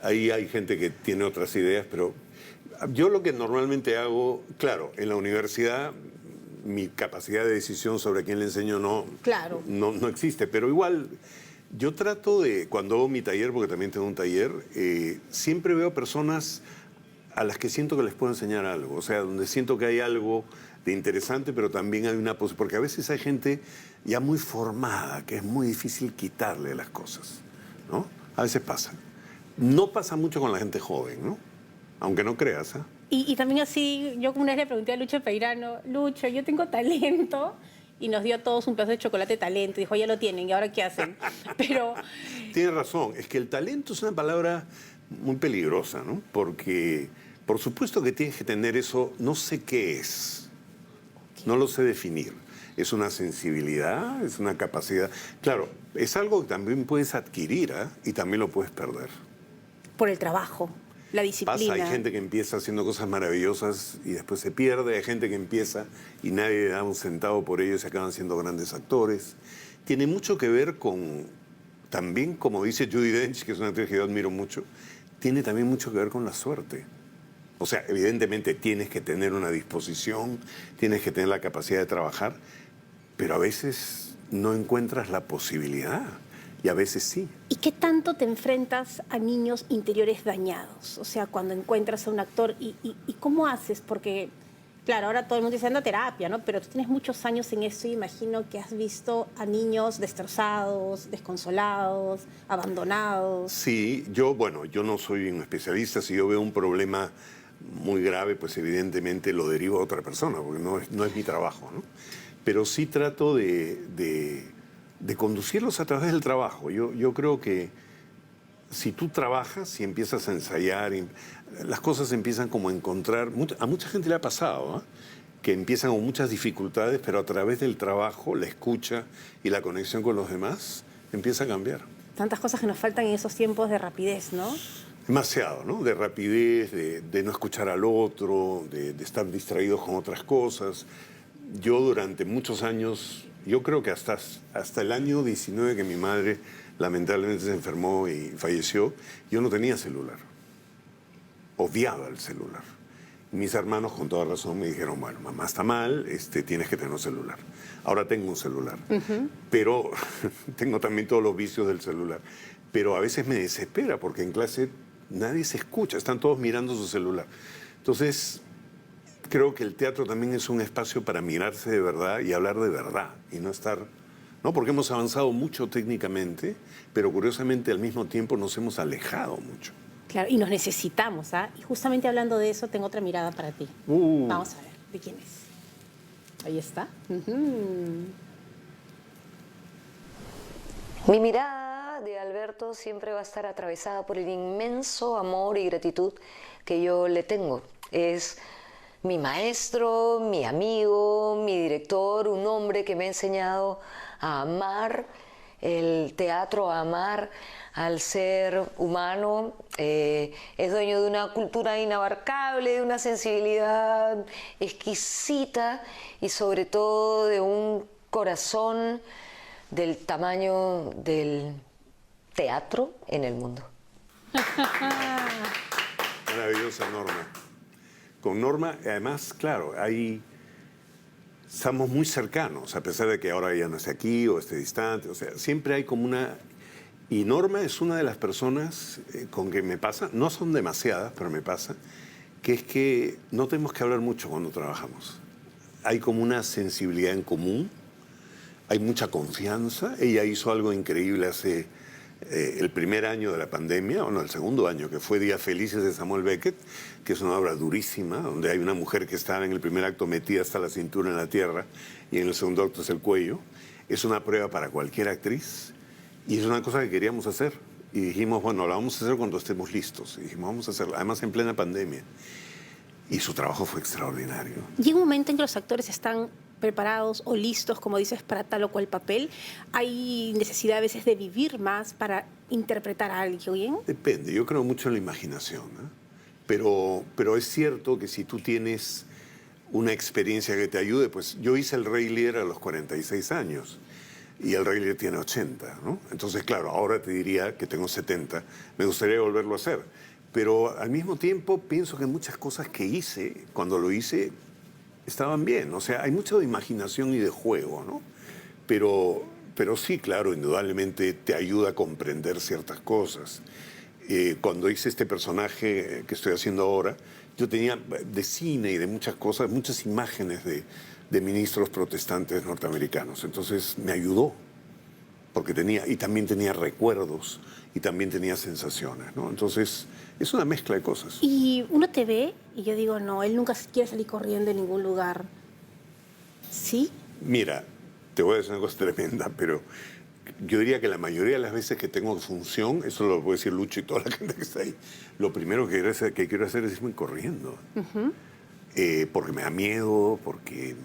Ahí hay gente que tiene otras ideas, pero yo lo que normalmente hago, claro, en la universidad mi capacidad de decisión sobre a quién le enseño Claro. no existe, pero igual yo trato de, cuando hago mi taller, porque también tengo un taller, siempre veo personas a las que siento que les puedo enseñar algo, o sea, donde siento que hay algo de interesante, pero también hay una posibilidad, porque a veces hay gente ya muy formada, que es muy difícil quitarle las cosas, ¿no? A veces pasa. No pasa mucho con la gente joven, ¿no? Aunque no creas, ¿ah? Y también así, yo como una vez le pregunté a Lucho Peirano, Lucho, yo tengo talento, y nos dio a todos un pedazo de chocolate talento, dijo, ya lo tienen, ¿y ahora qué hacen? Pero... Tienes razón, es que el talento es una palabra muy peligrosa, ¿no? Porque, por supuesto que tienes que tener eso, no sé qué es, no lo sé definir. Es una sensibilidad, es una capacidad. Claro, es algo que también puedes adquirir, ¿eh? Y también lo puedes perder. Por el trabajo, la disciplina. Pasa, hay gente que empieza haciendo cosas maravillosas y después se pierde, hay gente que empieza y nadie le da un centavo por ellos y acaban siendo grandes actores. Tiene mucho que ver con, también como dice Judi Dench, que es una actriz que yo admiro mucho, tiene también mucho que ver con la suerte. O sea, evidentemente tienes que tener una disposición, tienes que tener la capacidad de trabajar, pero a veces no encuentras la posibilidad y a veces sí. ¿Y qué tanto te enfrentas a niños interiores dañados? O sea, cuando encuentras a un actor, ¿y cómo haces? Porque, claro, ahora todo el mundo dice anda a terapia, ¿no? Pero tú tienes muchos años en eso y imagino que has visto a niños destrozados, desconsolados, abandonados. Sí, yo no soy un especialista. Si yo veo un problema muy grave, pues evidentemente lo derivo a otra persona, porque no es mi trabajo, ¿no? Pero sí trato de conducirlos a través del trabajo. Yo creo que si tú trabajas y empiezas a ensayar, las cosas empiezan como a encontrar... A mucha gente le ha pasado, ¿eh? Que empiezan con muchas dificultades, pero a través del trabajo, la escucha y la conexión con los demás, empieza a cambiar. Tantas cosas que nos faltan en esos tiempos de rapidez, ¿no? Demasiado, ¿no? De rapidez, de no escuchar al otro, de estar distraídos con otras cosas. Yo durante muchos años, yo creo que hasta el año 19 que mi madre lamentablemente se enfermó y falleció, yo no tenía celular. Odiaba el celular. Mis hermanos con toda razón me dijeron, bueno, mamá está mal, tienes que tener un celular. Ahora tengo un celular, pero tengo también todos los vicios del celular. Pero a veces me desespera porque en clase nadie se escucha, están todos mirando su celular. Entonces, creo que el teatro también es un espacio para mirarse de verdad y hablar de verdad y no estar... ¿no? Porque hemos avanzado mucho técnicamente, pero curiosamente al mismo tiempo nos hemos alejado mucho. Claro, y nos necesitamos, ¿ah? Y justamente hablando de eso, tengo otra mirada para ti. Vamos a ver, ¿de quién es? Ahí está. Mi mirada de Alberto siempre va a estar atravesada por el inmenso amor y gratitud que yo le tengo. Es mi maestro, mi amigo, mi director, un hombre que me ha enseñado a amar el teatro, a amar al ser humano. Es dueño de una cultura inabarcable, de una sensibilidad exquisita y sobre todo de un corazón del tamaño del teatro en el mundo. Maravillosa Norma. Con Norma, además, claro, estamos muy cercanos, a pesar de que ahora ella no esté aquí o esté distante. O sea, siempre hay como una... Y Norma es una de las personas con que me pasa, no son demasiadas, pero me pasa, que es que no tenemos que hablar mucho cuando trabajamos. Hay como una sensibilidad en común, hay mucha confianza. Ella hizo algo increíble hace el primer año de la pandemia, o no, el segundo año, que fue Días Felices de Samuel Beckett, que es una obra durísima, donde hay una mujer que está en el primer acto metida hasta la cintura en la tierra y en el segundo acto es el cuello. Es una prueba para cualquier actriz y es una cosa que queríamos hacer. Y dijimos, bueno, la vamos a hacer cuando estemos listos. Y dijimos, vamos a hacerla, además en plena pandemia. Y su trabajo fue extraordinario. Llega un momento en que los actores están preparados o listos, como dices, para tal o cual papel. ¿Hay necesidad a veces de vivir más para interpretar a alguien? Depende, yo creo mucho en la imaginación, ¿no? Pero es cierto que si tú tienes una experiencia que te ayude, pues yo hice El Rey Lear a los 46 años y El Rey Lear tiene 80, ¿no? Entonces, claro, ahora te diría que tengo 70, me gustaría volverlo a hacer. Pero al mismo tiempo pienso que muchas cosas que hice, cuando lo hice, estaban bien. O sea, hay mucho de imaginación y de juego, ¿no? Pero sí, claro, indudablemente te ayuda a comprender ciertas cosas. Cuando hice este personaje que estoy haciendo ahora, yo tenía de cine y de muchas cosas, muchas imágenes de ministros protestantes norteamericanos. Entonces me ayudó, porque y también tenía recuerdos y también tenía sensaciones, ¿no? Entonces es una mezcla de cosas. Y uno te ve y yo digo, no, él nunca quiere salir corriendo en ningún lugar. ¿Sí? Mira, te voy a decir una cosa tremenda, pero yo diría que la mayoría de las veces que tengo función, eso lo puede decir Lucho y toda la gente que está ahí, lo primero que quiero hacer es irme corriendo. Porque me da miedo, porque...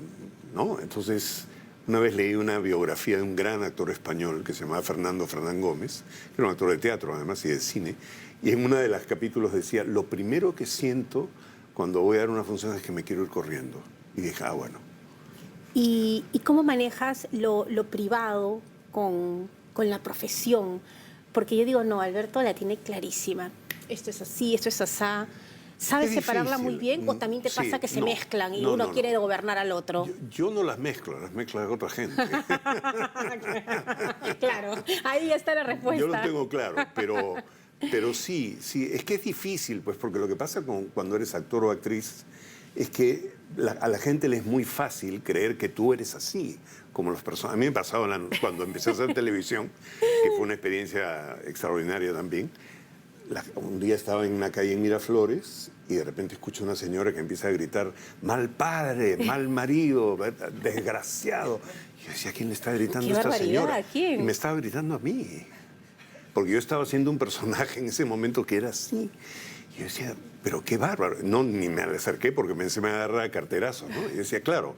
¿no? Entonces, una vez leí una biografía de un gran actor español que se llamaba Fernando Fernán Gómez, que era un actor de teatro además y de cine, y en uno de los capítulos decía, lo primero que siento cuando voy a dar una función es que me quiero ir corriendo. Y dije, bueno. ¿Y cómo manejas lo privado con la profesión? Porque yo digo, no, Alberto la tiene clarísima. Esto es así, esto es asá. ¿Sabes separarla muy bien o también te pasa que se mezclan y uno quiere gobernar al otro? Yo no las mezclo de otra gente. Claro, ahí está la respuesta. Yo lo tengo claro, pero sí, es que es difícil, pues, porque lo que pasa cuando eres actor o actriz es que a la gente le es muy fácil creer que tú eres así, como los personajes. A mí me pasaba cuando empecé a hacer televisión, que fue una experiencia extraordinaria también. Un día estaba en una calle en Miraflores y de repente escucho a una señora que empieza a gritar, mal padre, mal marido, desgraciado. Y yo decía, ¿a quién le está gritando esta señora? ¿A quién? Y me estaba gritando a mí. Porque yo estaba haciendo un personaje en ese momento que era así. Y yo decía, pero qué bárbaro. No, ni me acerqué porque pensé me agarrar a carterazo, ¿no? Y yo decía, claro,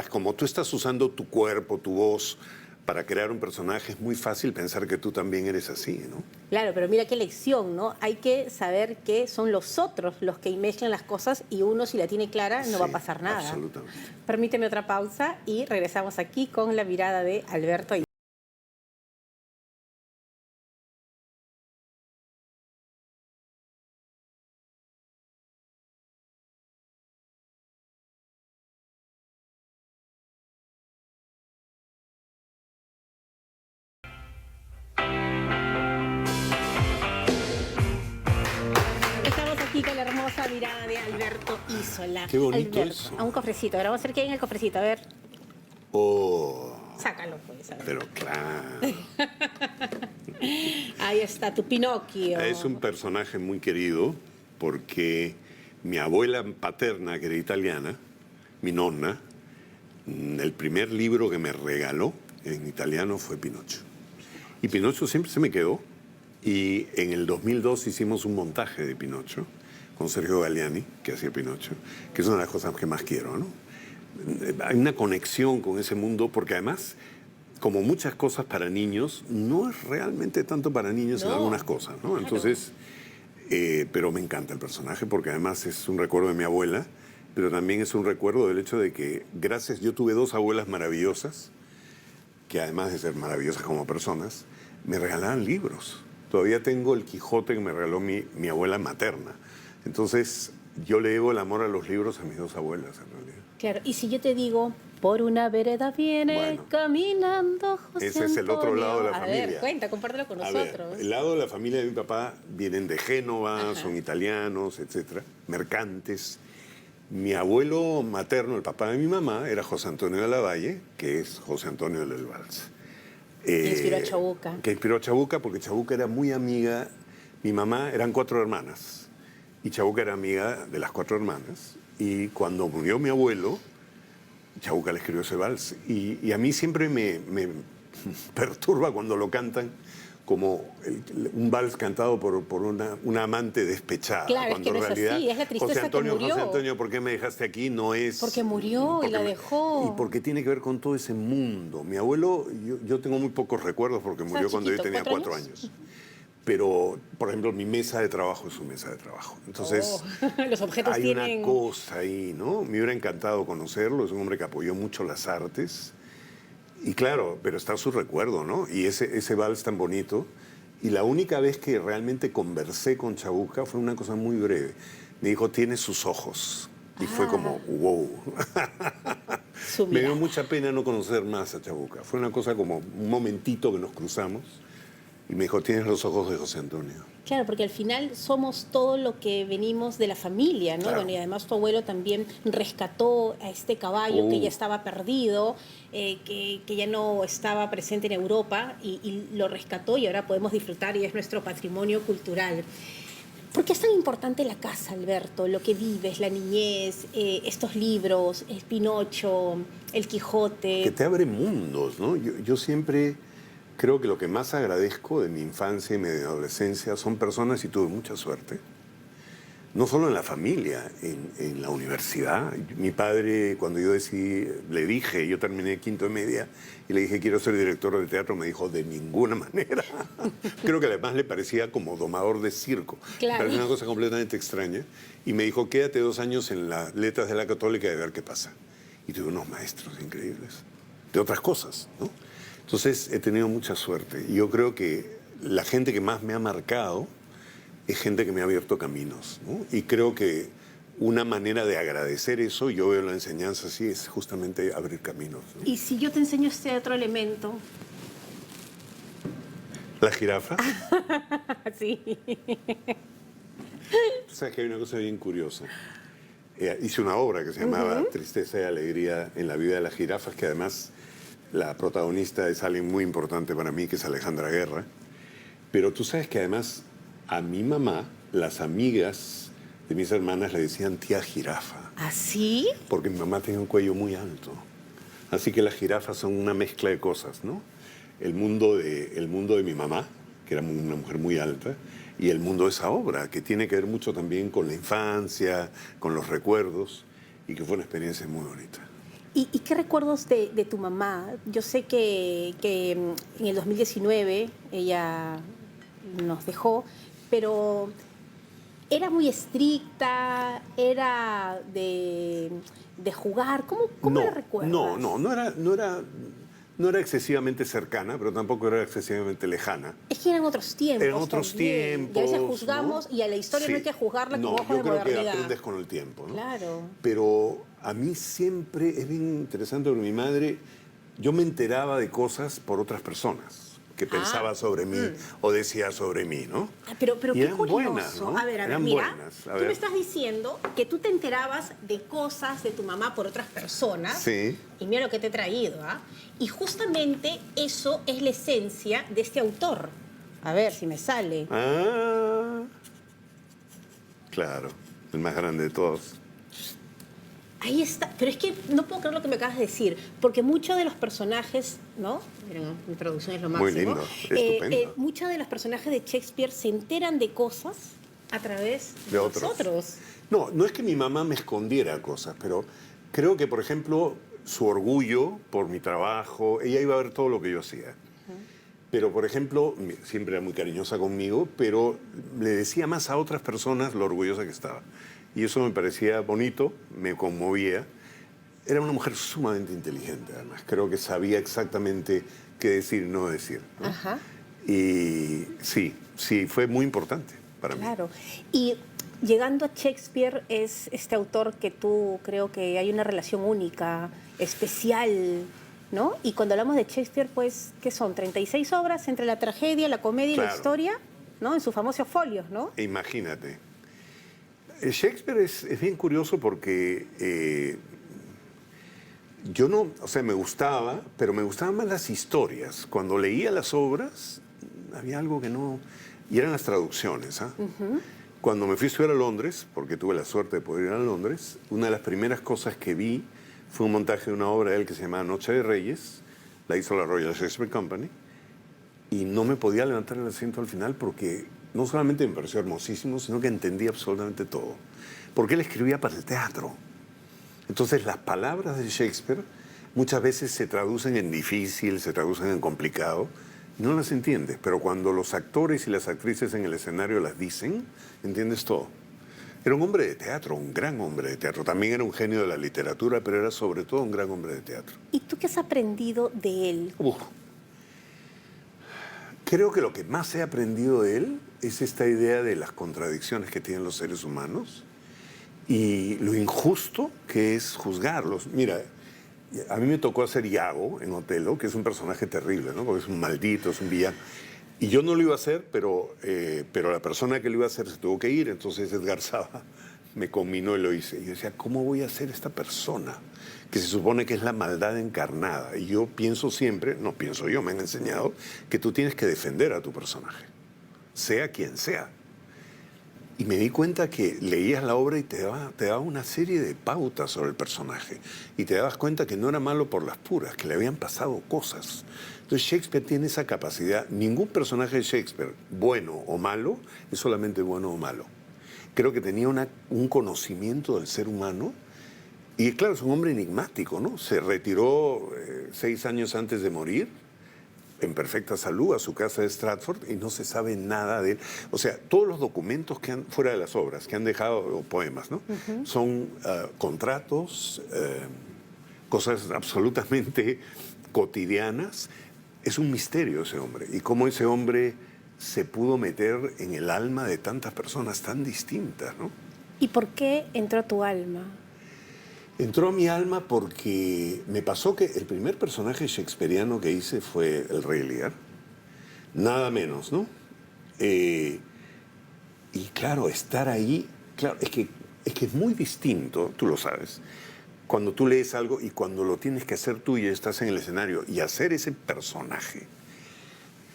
como tú estás usando tu cuerpo, tu voz, para crear un personaje, es muy fácil pensar que tú también eres así, ¿no? Claro, pero mira qué lección, ¿no? Hay que saber que son los otros los que mezclan las cosas y uno, si la tiene clara, no va a pasar nada. Absolutamente. Permíteme otra pausa y regresamos aquí con la mirada de Alberto. Con la hermosa mirada de Alberto Isola. Qué bonito Alberto, eso. A un cofrecito. Ahora vamos a ver qué hay en el cofrecito. A ver. Oh. Sácalo, pues. A ver. Pero claro. Ahí está, tu Pinocchio. Es un personaje muy querido porque mi abuela paterna, que era italiana, mi nonna, el primer libro que me regaló en italiano fue Pinocho. Y Pinocho siempre se me quedó. Y en el 2002 hicimos un montaje de Pinocho con Sergio Galliani, que hacía Pinocho, que es una de las cosas que más quiero, ¿no? Hay una conexión con ese mundo, porque además, como muchas cosas para niños, no es realmente tanto para niños en algunas cosas, ¿no? Claro. Entonces, pero me encanta el personaje, porque además es un recuerdo de mi abuela, pero también es un recuerdo del hecho de que, yo tuve dos abuelas maravillosas, que además de ser maravillosas como personas, me regalaban libros. Todavía tengo el Quijote que me regaló mi abuela materna. Entonces, yo le debo el amor a los libros a mis dos abuelas, en realidad. Claro, y si yo te digo, por una vereda viene caminando José Ese es el otro lado de la familia. A ver, cuenta, compártelo con nosotros. El lado de la familia de mi papá vienen de Génova, son italianos, etcétera, mercantes. Mi abuelo materno, el papá de mi mamá, era José Antonio de la Valle, que es José Antonio del Vals. Que inspiró a Chabuca. Que inspiró a Chabuca, porque Chabuca era muy amiga. Mi mamá, eran 4 hermanas. Y Chabuca era amiga de las 4 hermanas. Y cuando murió mi abuelo, Chabuca le escribió ese vals. Y a mí siempre me perturba cuando lo cantan, como un vals cantado por una amante despechada. Claro, cuando es que no en es realidad, así, es la tristeza que murió. José Antonio, ¿por qué me dejaste aquí? No es... Porque murió y la dejó. Y porque tiene que ver con todo ese mundo. Mi abuelo, yo tengo muy pocos recuerdos porque murió cuando yo tenía 4 años. Pero, por ejemplo, mi mesa de trabajo es su mesa de trabajo. Entonces, los objetos hay tienen... una cosa ahí, ¿no? Me hubiera encantado conocerlo. Es un hombre que apoyó mucho las artes. Y claro, pero está su recuerdo, ¿no? Y ese vals tan bonito. Y la única vez que realmente conversé con Chabuca fue una cosa muy breve. Me dijo, tiene sus ojos. Y fue como, wow. Me dio mucha pena no conocer más a Chabuca. Fue una cosa como un momentito que nos cruzamos. Y me dijo, tienes los ojos de José Antonio. Claro, porque al final somos todo lo que venimos de la familia, ¿no? Claro. Bueno, y además tu abuelo también rescató a este caballo que ya estaba perdido, que ya no estaba presente en Europa, y lo rescató y ahora podemos disfrutar y es nuestro patrimonio cultural. ¿Por qué es tan importante la casa, Alberto? Lo que vives, la niñez, estos libros, el Pinocho, el Quijote. Que te abre mundos, ¿no? Yo siempre creo que lo que más agradezco de mi infancia y mi adolescencia son personas, y tuve mucha suerte, no solo en la familia, en la universidad. Mi padre, cuando yo le dije, yo terminé quinto de media, y le dije, quiero ser director de teatro, me dijo, de ninguna manera. Creo que además le parecía como domador de circo. Claro. Parecía una cosa completamente extraña. Y me dijo, quédate 2 años en las letras de la Católica y a ver qué pasa. Y tuve unos maestros increíbles, de otras cosas, ¿no? Entonces he tenido mucha suerte. Y yo creo que la gente que más me ha marcado es gente que me ha abierto caminos, ¿no? Y creo que una manera de agradecer eso, yo veo la enseñanza así, es justamente abrir caminos, ¿no? Y si yo te enseño este otro elemento. ¿La jirafa? Sí. Tú sabes que hay una cosa bien curiosa. Hice una obra que se llamaba Tristeza y Alegría en la vida de las jirafas, que además la protagonista es alguien muy importante para mí, que es Alejandra Guerra. Pero tú sabes que además a mi mamá, las amigas de mis hermanas le decían tía jirafa. ¿Así? Porque mi mamá tenía un cuello muy alto. Así que las jirafas son una mezcla de cosas, ¿no? El mundo de mi mamá, que era una mujer muy alta, y el mundo de esa obra, que tiene que ver mucho también con la infancia, con los recuerdos, y que fue una experiencia muy bonita. ¿Y qué recuerdos de tu mamá? Yo sé que en el 2019 ella nos dejó, pero era muy estricta, era de jugar. ¿Cómo la recuerdas? No era excesivamente cercana, pero tampoco era excesivamente lejana. Es que eran otros tiempos. Eran otros también. tiempos. Y a veces juzgamos, ¿no? Y a la historia Sí. no hay que juzgarla con No, ojos de yo creo modernidad. que aprendes con el tiempo, ¿no? Claro. Pero a mí siempre es bien interesante porque mi madre, yo me enteraba de cosas por otras personas que pensaba sobre mí o decía sobre mí, ¿no? Pero Y qué eran curioso. buenas, ¿no? A ver, Eran mira, buenas. A tú ver. me estás diciendo que tú te enterabas de cosas de tu mamá por otras personas. Sí. Y mira lo que te he traído, ¿ah? Y justamente eso es la esencia de este autor. A ver si me sale. Ah, claro, el más grande de todos. Ahí está. Pero es que no puedo creer lo que me acabas de decir, porque muchos de los personajes, ¿no? Miren, mi traducción es lo máximo. Muy lindo, estupendo. Muchos de los personajes de Shakespeare se enteran de cosas a través de otros. nosotros. No es que mi mamá me escondiera cosas, pero creo que, por ejemplo, su orgullo por mi trabajo, ella iba a ver todo lo que yo hacía. Pero, por ejemplo, siempre era muy cariñosa conmigo, pero le decía más a otras personas lo orgullosa que estaba. Y eso me parecía bonito, me conmovía. Era una mujer sumamente inteligente, además. Creo que sabía exactamente qué decir y no decir, ¿no? Ajá. Y sí, fue muy importante para mí. Claro. Y llegando a Shakespeare, es este autor que tú creo que hay una relación única, especial, ¿no? Y cuando hablamos de Shakespeare, pues, ¿qué son? 36 obras entre la tragedia, la comedia y la Claro. historia, ¿no? En sus famosos folios, ¿no? Imagínate. Shakespeare es bien curioso porque yo no, o sea, me gustaba, pero me gustaban más las historias. Cuando leía las obras, había algo que no... Y eran las traducciones, ¿ah? Cuando me fui a estudiar a Londres, porque tuve la suerte de poder ir a Londres, una de las primeras cosas que vi fue un montaje de una obra de él que se llamaba Noche de Reyes, la hizo la Royal Shakespeare Company, y no me podía levantar el asiento al final porque no solamente me pareció hermosísimo, sino que entendía absolutamente todo. Porque él escribía para el teatro. Entonces las palabras de Shakespeare muchas veces se traducen en difícil, se traducen en complicado, y no las entiendes. Pero cuando los actores y las actrices en el escenario las dicen, entiendes todo. Era un hombre de teatro, un gran hombre de teatro. También era un genio de la literatura, pero era sobre todo un gran hombre de teatro. ¿Y tú qué has aprendido de él? Creo que lo que más he aprendido de él es esta idea de las contradicciones que tienen los seres humanos y lo injusto que es juzgarlos. Mira, a mí me tocó hacer Iago en Otelo, que es un personaje terrible, ¿no? Porque es un maldito, es un villano. Y yo no lo iba a hacer, pero la persona que lo iba a hacer se tuvo que ir, entonces Edgar Saba me combinó y lo hice. Y yo decía, ¿cómo voy a ser esta persona? Que se supone que es la maldad encarnada. Y yo pienso siempre, no pienso yo, me han enseñado, que tú tienes que defender a tu personaje, sea quien sea. Y me di cuenta que leías la obra y te daba una serie de pautas sobre el personaje. Y te dabas cuenta que no era malo por las puras, que le habían pasado cosas. Entonces Shakespeare tiene esa capacidad. Ningún personaje de Shakespeare, bueno o malo, es solamente bueno o malo. Creo que tenía un conocimiento del ser humano. Y claro, es un hombre enigmático, ¿no? Se retiró 6 años antes de morir, en perfecta salud, a su casa de Stratford, y no se sabe nada de él. O sea, todos los documentos que han, fuera de las obras, que han dejado, o poemas, ¿no? Son contratos, cosas absolutamente cotidianas. Es un misterio ese hombre. Y cómo ese hombre se pudo meter en el alma de tantas personas tan distintas, ¿no? ¿Y por qué entró a tu alma? Entró a mi alma porque me pasó que el primer personaje shakespeariano que hice fue el Rey Lear. Nada menos, ¿no? Y claro, estar ahí, claro, es que es muy distinto, tú lo sabes, cuando tú lees algo y cuando lo tienes que hacer tú y estás en el escenario y hacer ese personaje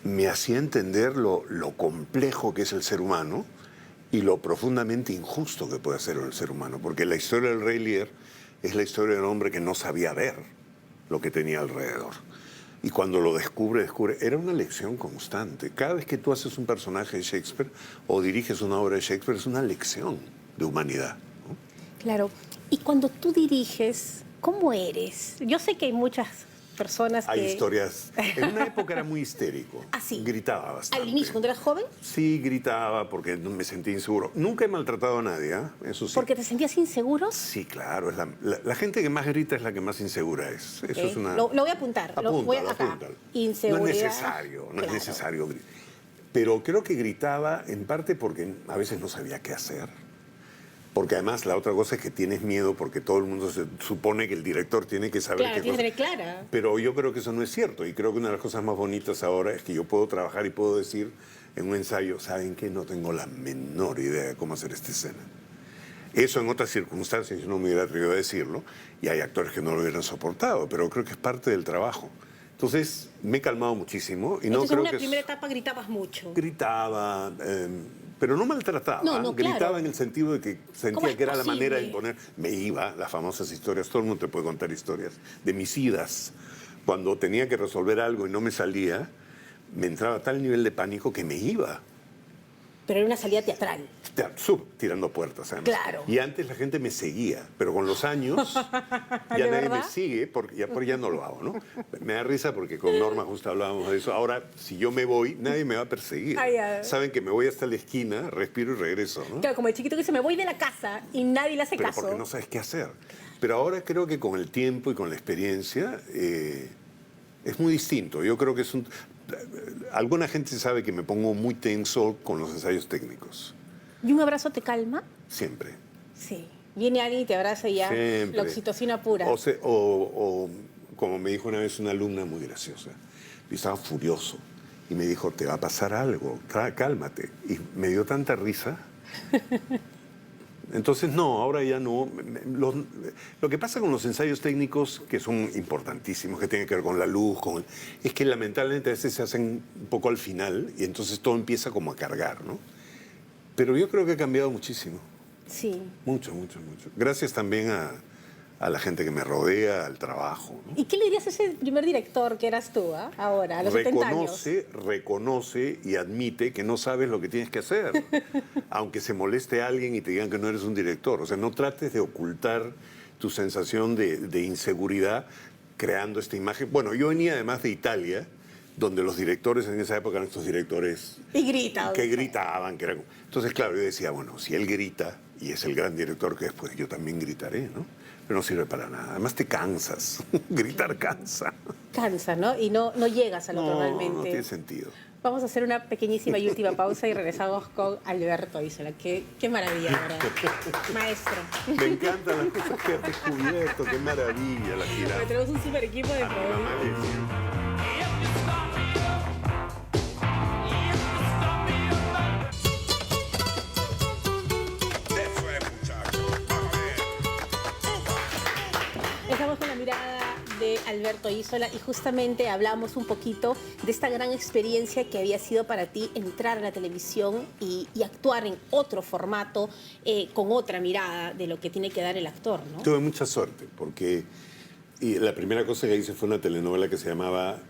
me hacía entender lo complejo que es el ser humano y lo profundamente injusto que puede ser el ser humano, porque la historia del Rey Lear es la historia de un hombre que no sabía ver lo que tenía alrededor. Y cuando lo descubre, era una lección constante. Cada vez que tú haces un personaje de Shakespeare o diriges una obra de Shakespeare, es una lección de humanidad, ¿no? Claro. Y cuando tú diriges, ¿cómo eres? Yo sé que hay muchas personas que... Hay historias. En una época era muy histérico. ¿Ah, sí? Gritaba bastante. ¿Al inicio, cuando eras joven? Sí, gritaba porque me sentía inseguro. Nunca he maltratado a nadie, ¿eh? Eso sí. ¿Porque te sentías inseguro? Sí, claro. Es la gente que más grita es la que más insegura es. Eso es una... Lo voy a apuntar. Lo voy a acá. Apúntalo. Inseguridad. No es necesario, no Claro. es necesario. Pero creo que gritaba en parte porque a veces no sabía qué hacer. Porque además la otra cosa es que tienes miedo porque todo el mundo se supone que el director tiene que saber Claro, qué tiene cosa. que tener clara. Pero yo creo que eso no es cierto. Y creo que una de las cosas más bonitas ahora es que yo puedo trabajar y puedo decir en un ensayo, ¿saben qué? No tengo la menor idea de cómo hacer esta escena. Eso en otras circunstancias yo no me hubiera atrevido a decirlo y hay actores que no lo hubieran soportado, pero creo que es parte del trabajo. Entonces me he calmado muchísimo y no Entonces, creo en una que... primera etapa gritabas mucho. Gritaba, pero no maltrataba. No, Gritaba claro. en el sentido de que ¿Cómo sentía es que era la posible? manera de imponer. Me iba, las famosas historias, todo el mundo te puede contar historias, de mis idas. Cuando tenía que resolver algo y no me salía, me entraba a tal nivel de pánico que me iba. Pero era una salida teatral. Tirando puertas, además. Claro. Y antes la gente me seguía, pero con los años ya ¿De nadie verdad? me sigue, porque ya no lo hago, ¿no? Me da risa porque con Norma justo hablábamos de eso. Ahora, si yo me voy, nadie me va a perseguir. Ay, ay. Saben que me voy hasta la esquina, respiro y regreso, ¿no? Claro, como el chiquito que dice, me voy de la casa y nadie le hace Pero caso. porque no sabes qué hacer. Pero ahora creo que con el tiempo y con la experiencia es muy distinto. Yo creo que es un... Alguna gente sabe que me pongo muy tenso con los ensayos técnicos. ¿Y un abrazo te calma? Siempre. Sí. Viene alguien y te abraza y ya Siempre. la oxitocina pura. O como me dijo una vez una alumna muy graciosa, yo estaba furioso y me dijo, te va a pasar algo, cálmate. Y me dio tanta risa. Entonces, no, ahora ya no. Lo que pasa con los ensayos técnicos, que son importantísimos, que tienen que ver con la luz, es que lamentablemente a veces se hacen un poco al final y entonces todo empieza como a cargar, ¿no? Pero yo creo que ha cambiado muchísimo. Sí. Mucho, mucho, mucho. Gracias también a a la gente que me rodea, al trabajo, ¿no? ¿Y qué le dirías a ese primer director que eras tú, ahora, a los 70 años? Reconoce y admite que no sabes lo que tienes que hacer. Aunque se moleste a alguien y te digan que no eres un director. O sea, no trates de ocultar tu sensación de inseguridad creando esta imagen. Bueno, yo venía además de Italia, donde los directores en esa época eran estos directores Y gritaban. que gritaban. Entonces, claro, yo decía, bueno, si él grita y es el gran director que es, pues yo también gritaré, ¿no? Pero no sirve para nada. Además te cansas. Gritar cansa. Cansa, ¿no? Y no llegas a lo que No realmente... tiene sentido. Vamos a hacer una pequeñísima y última pausa y regresamos con Alberto Isola. Qué maravilla, ¿verdad? Maestro. Me encantan las cosas que has descubierto. Qué maravilla la gira. Porque tenemos un super equipo de producción. Estamos con la mirada de Alberto Isola y justamente hablamos un poquito de esta gran experiencia que había sido para ti entrar a la televisión y actuar en otro formato con otra mirada de lo que tiene que dar el actor, ¿no? Tuve mucha suerte porque la primera cosa que hice fue una telenovela que se llamaba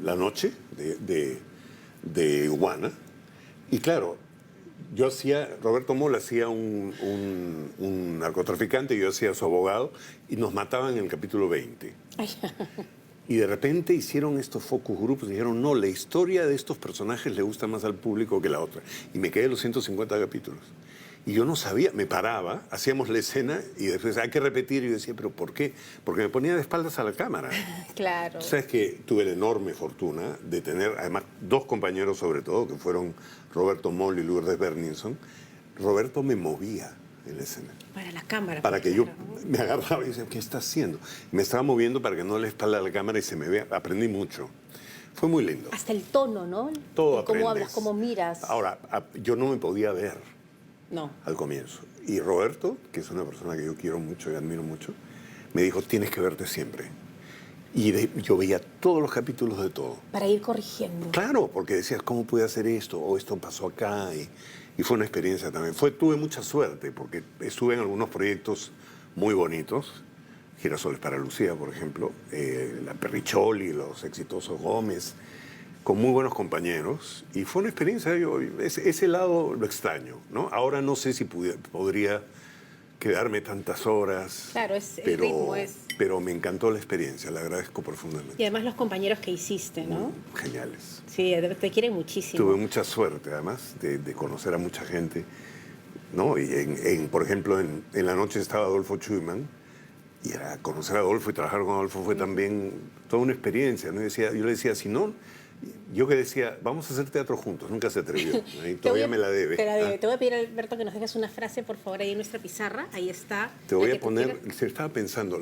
La Noche de Iguana. Y claro, Roberto Moll hacía un narcotraficante, yo hacía su abogado, y nos mataban en el capítulo 20. Y de repente hicieron estos focus groups y dijeron, no, la historia de estos personajes le gusta más al público que la otra. Y me quedé los 150 capítulos. Y yo no sabía, me paraba, hacíamos la escena y después hay que repetir. Y yo decía, ¿pero por qué? Porque me ponía de espaldas a la cámara. Claro. Sabes que tuve la enorme fortuna de tener, además, dos compañeros sobre todo, que fueron Roberto Moll y Lourdes Berninson. Roberto me movía en la escena. Para la cámara. Para que yo me agarraba y decía, ¿qué está haciendo? Me estaba moviendo para que no le espalda a la cámara y se me vea. Aprendí mucho. Fue muy lindo. Hasta el tono, ¿no? Todo de cómo aprendes. hablas, cómo miras. Ahora, yo no me podía ver. No. Al comienzo. Y Roberto, que es una persona que yo quiero mucho y admiro mucho, me dijo, tienes que verte siempre. Y yo veía todos los capítulos de todo. Para ir corrigiendo. Claro, porque decías, ¿cómo pude hacer esto? O esto pasó acá. Y fue una experiencia también. Tuve mucha suerte, porque estuve en algunos proyectos muy bonitos. Girasoles para Lucía, por ejemplo. La Perricholi, los exitosos Gómez. Con muy buenos compañeros, y fue una experiencia, ese lado lo extraño, ¿no? Ahora no sé si podría quedarme tantas horas, Claro, el ritmo es... pero me encantó la experiencia, la agradezco profundamente. Y además los compañeros que hiciste, ¿no? Geniales. Sí, te quieren muchísimo. Tuve mucha suerte, además, de conocer a mucha gente, ¿no? Y por ejemplo, en La Noche estaba Adolfo Schumann, y era conocer a Adolfo y trabajar con Adolfo fue también toda una experiencia, ¿no? Yo le decía, si no... Yo que decía, vamos a hacer teatro juntos, nunca se atrevió. Todavía me la debe. Te la debe. Te voy a pedir, Alberto, que nos dejes una frase, por favor, ahí en nuestra pizarra. Ahí está. Te voy a poner, estaba pensando,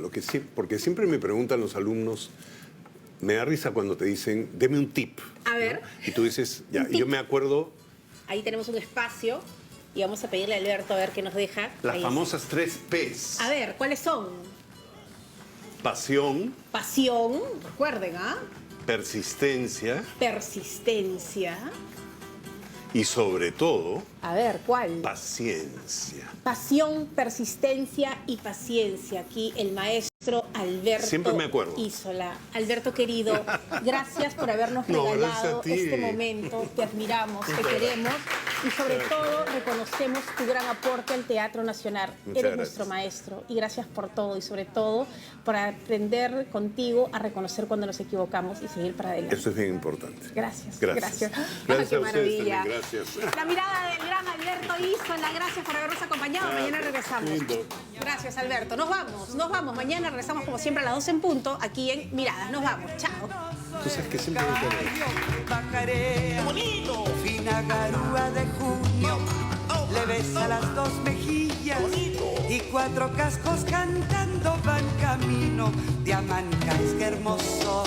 porque siempre me preguntan los alumnos, me da risa cuando te dicen, deme un tip. A ver. ¿No? Y tú dices, ya, y yo me acuerdo... Ahí tenemos un espacio y vamos a pedirle a Alberto a ver qué nos deja. Las Ahí famosas 3 P's. A ver, ¿cuáles son? Pasión. Pasión, recuerden, ¿ah? Persistencia. Persistencia. Y sobre todo, A ver, ¿cuál? paciencia. Pasión, persistencia y paciencia. Aquí el maestro Alberto Siempre me acuerdo. Isola. Alberto querido, gracias por habernos No, gracias regalado a ti. este momento. Te admiramos, te queremos y sobre todo reconocemos tu gran aporte al Teatro Nacional. Muchas Eres gracias. nuestro maestro y gracias por todo y sobre todo por aprender contigo a reconocer cuando nos equivocamos y seguir para adelante. Eso es bien importante. Gracias. Gracias. Ah, Gracias qué a ustedes maravilla. también, gracias. La mirada del gran Alberto Isola. Gracias por habernos acompañado. Mañana regresamos. Lindo. Gracias, Alberto. Nos vamos. Mañana regresamos como siempre a las 12 en punto aquí en Miradas. Nos vamos. Chao. Tú sabes que siempre me acuerdo. Bajaré, fina garúa de junio, le besa las dos mejillas y 4 cascos cantando van camino de Amancas, qué hermoso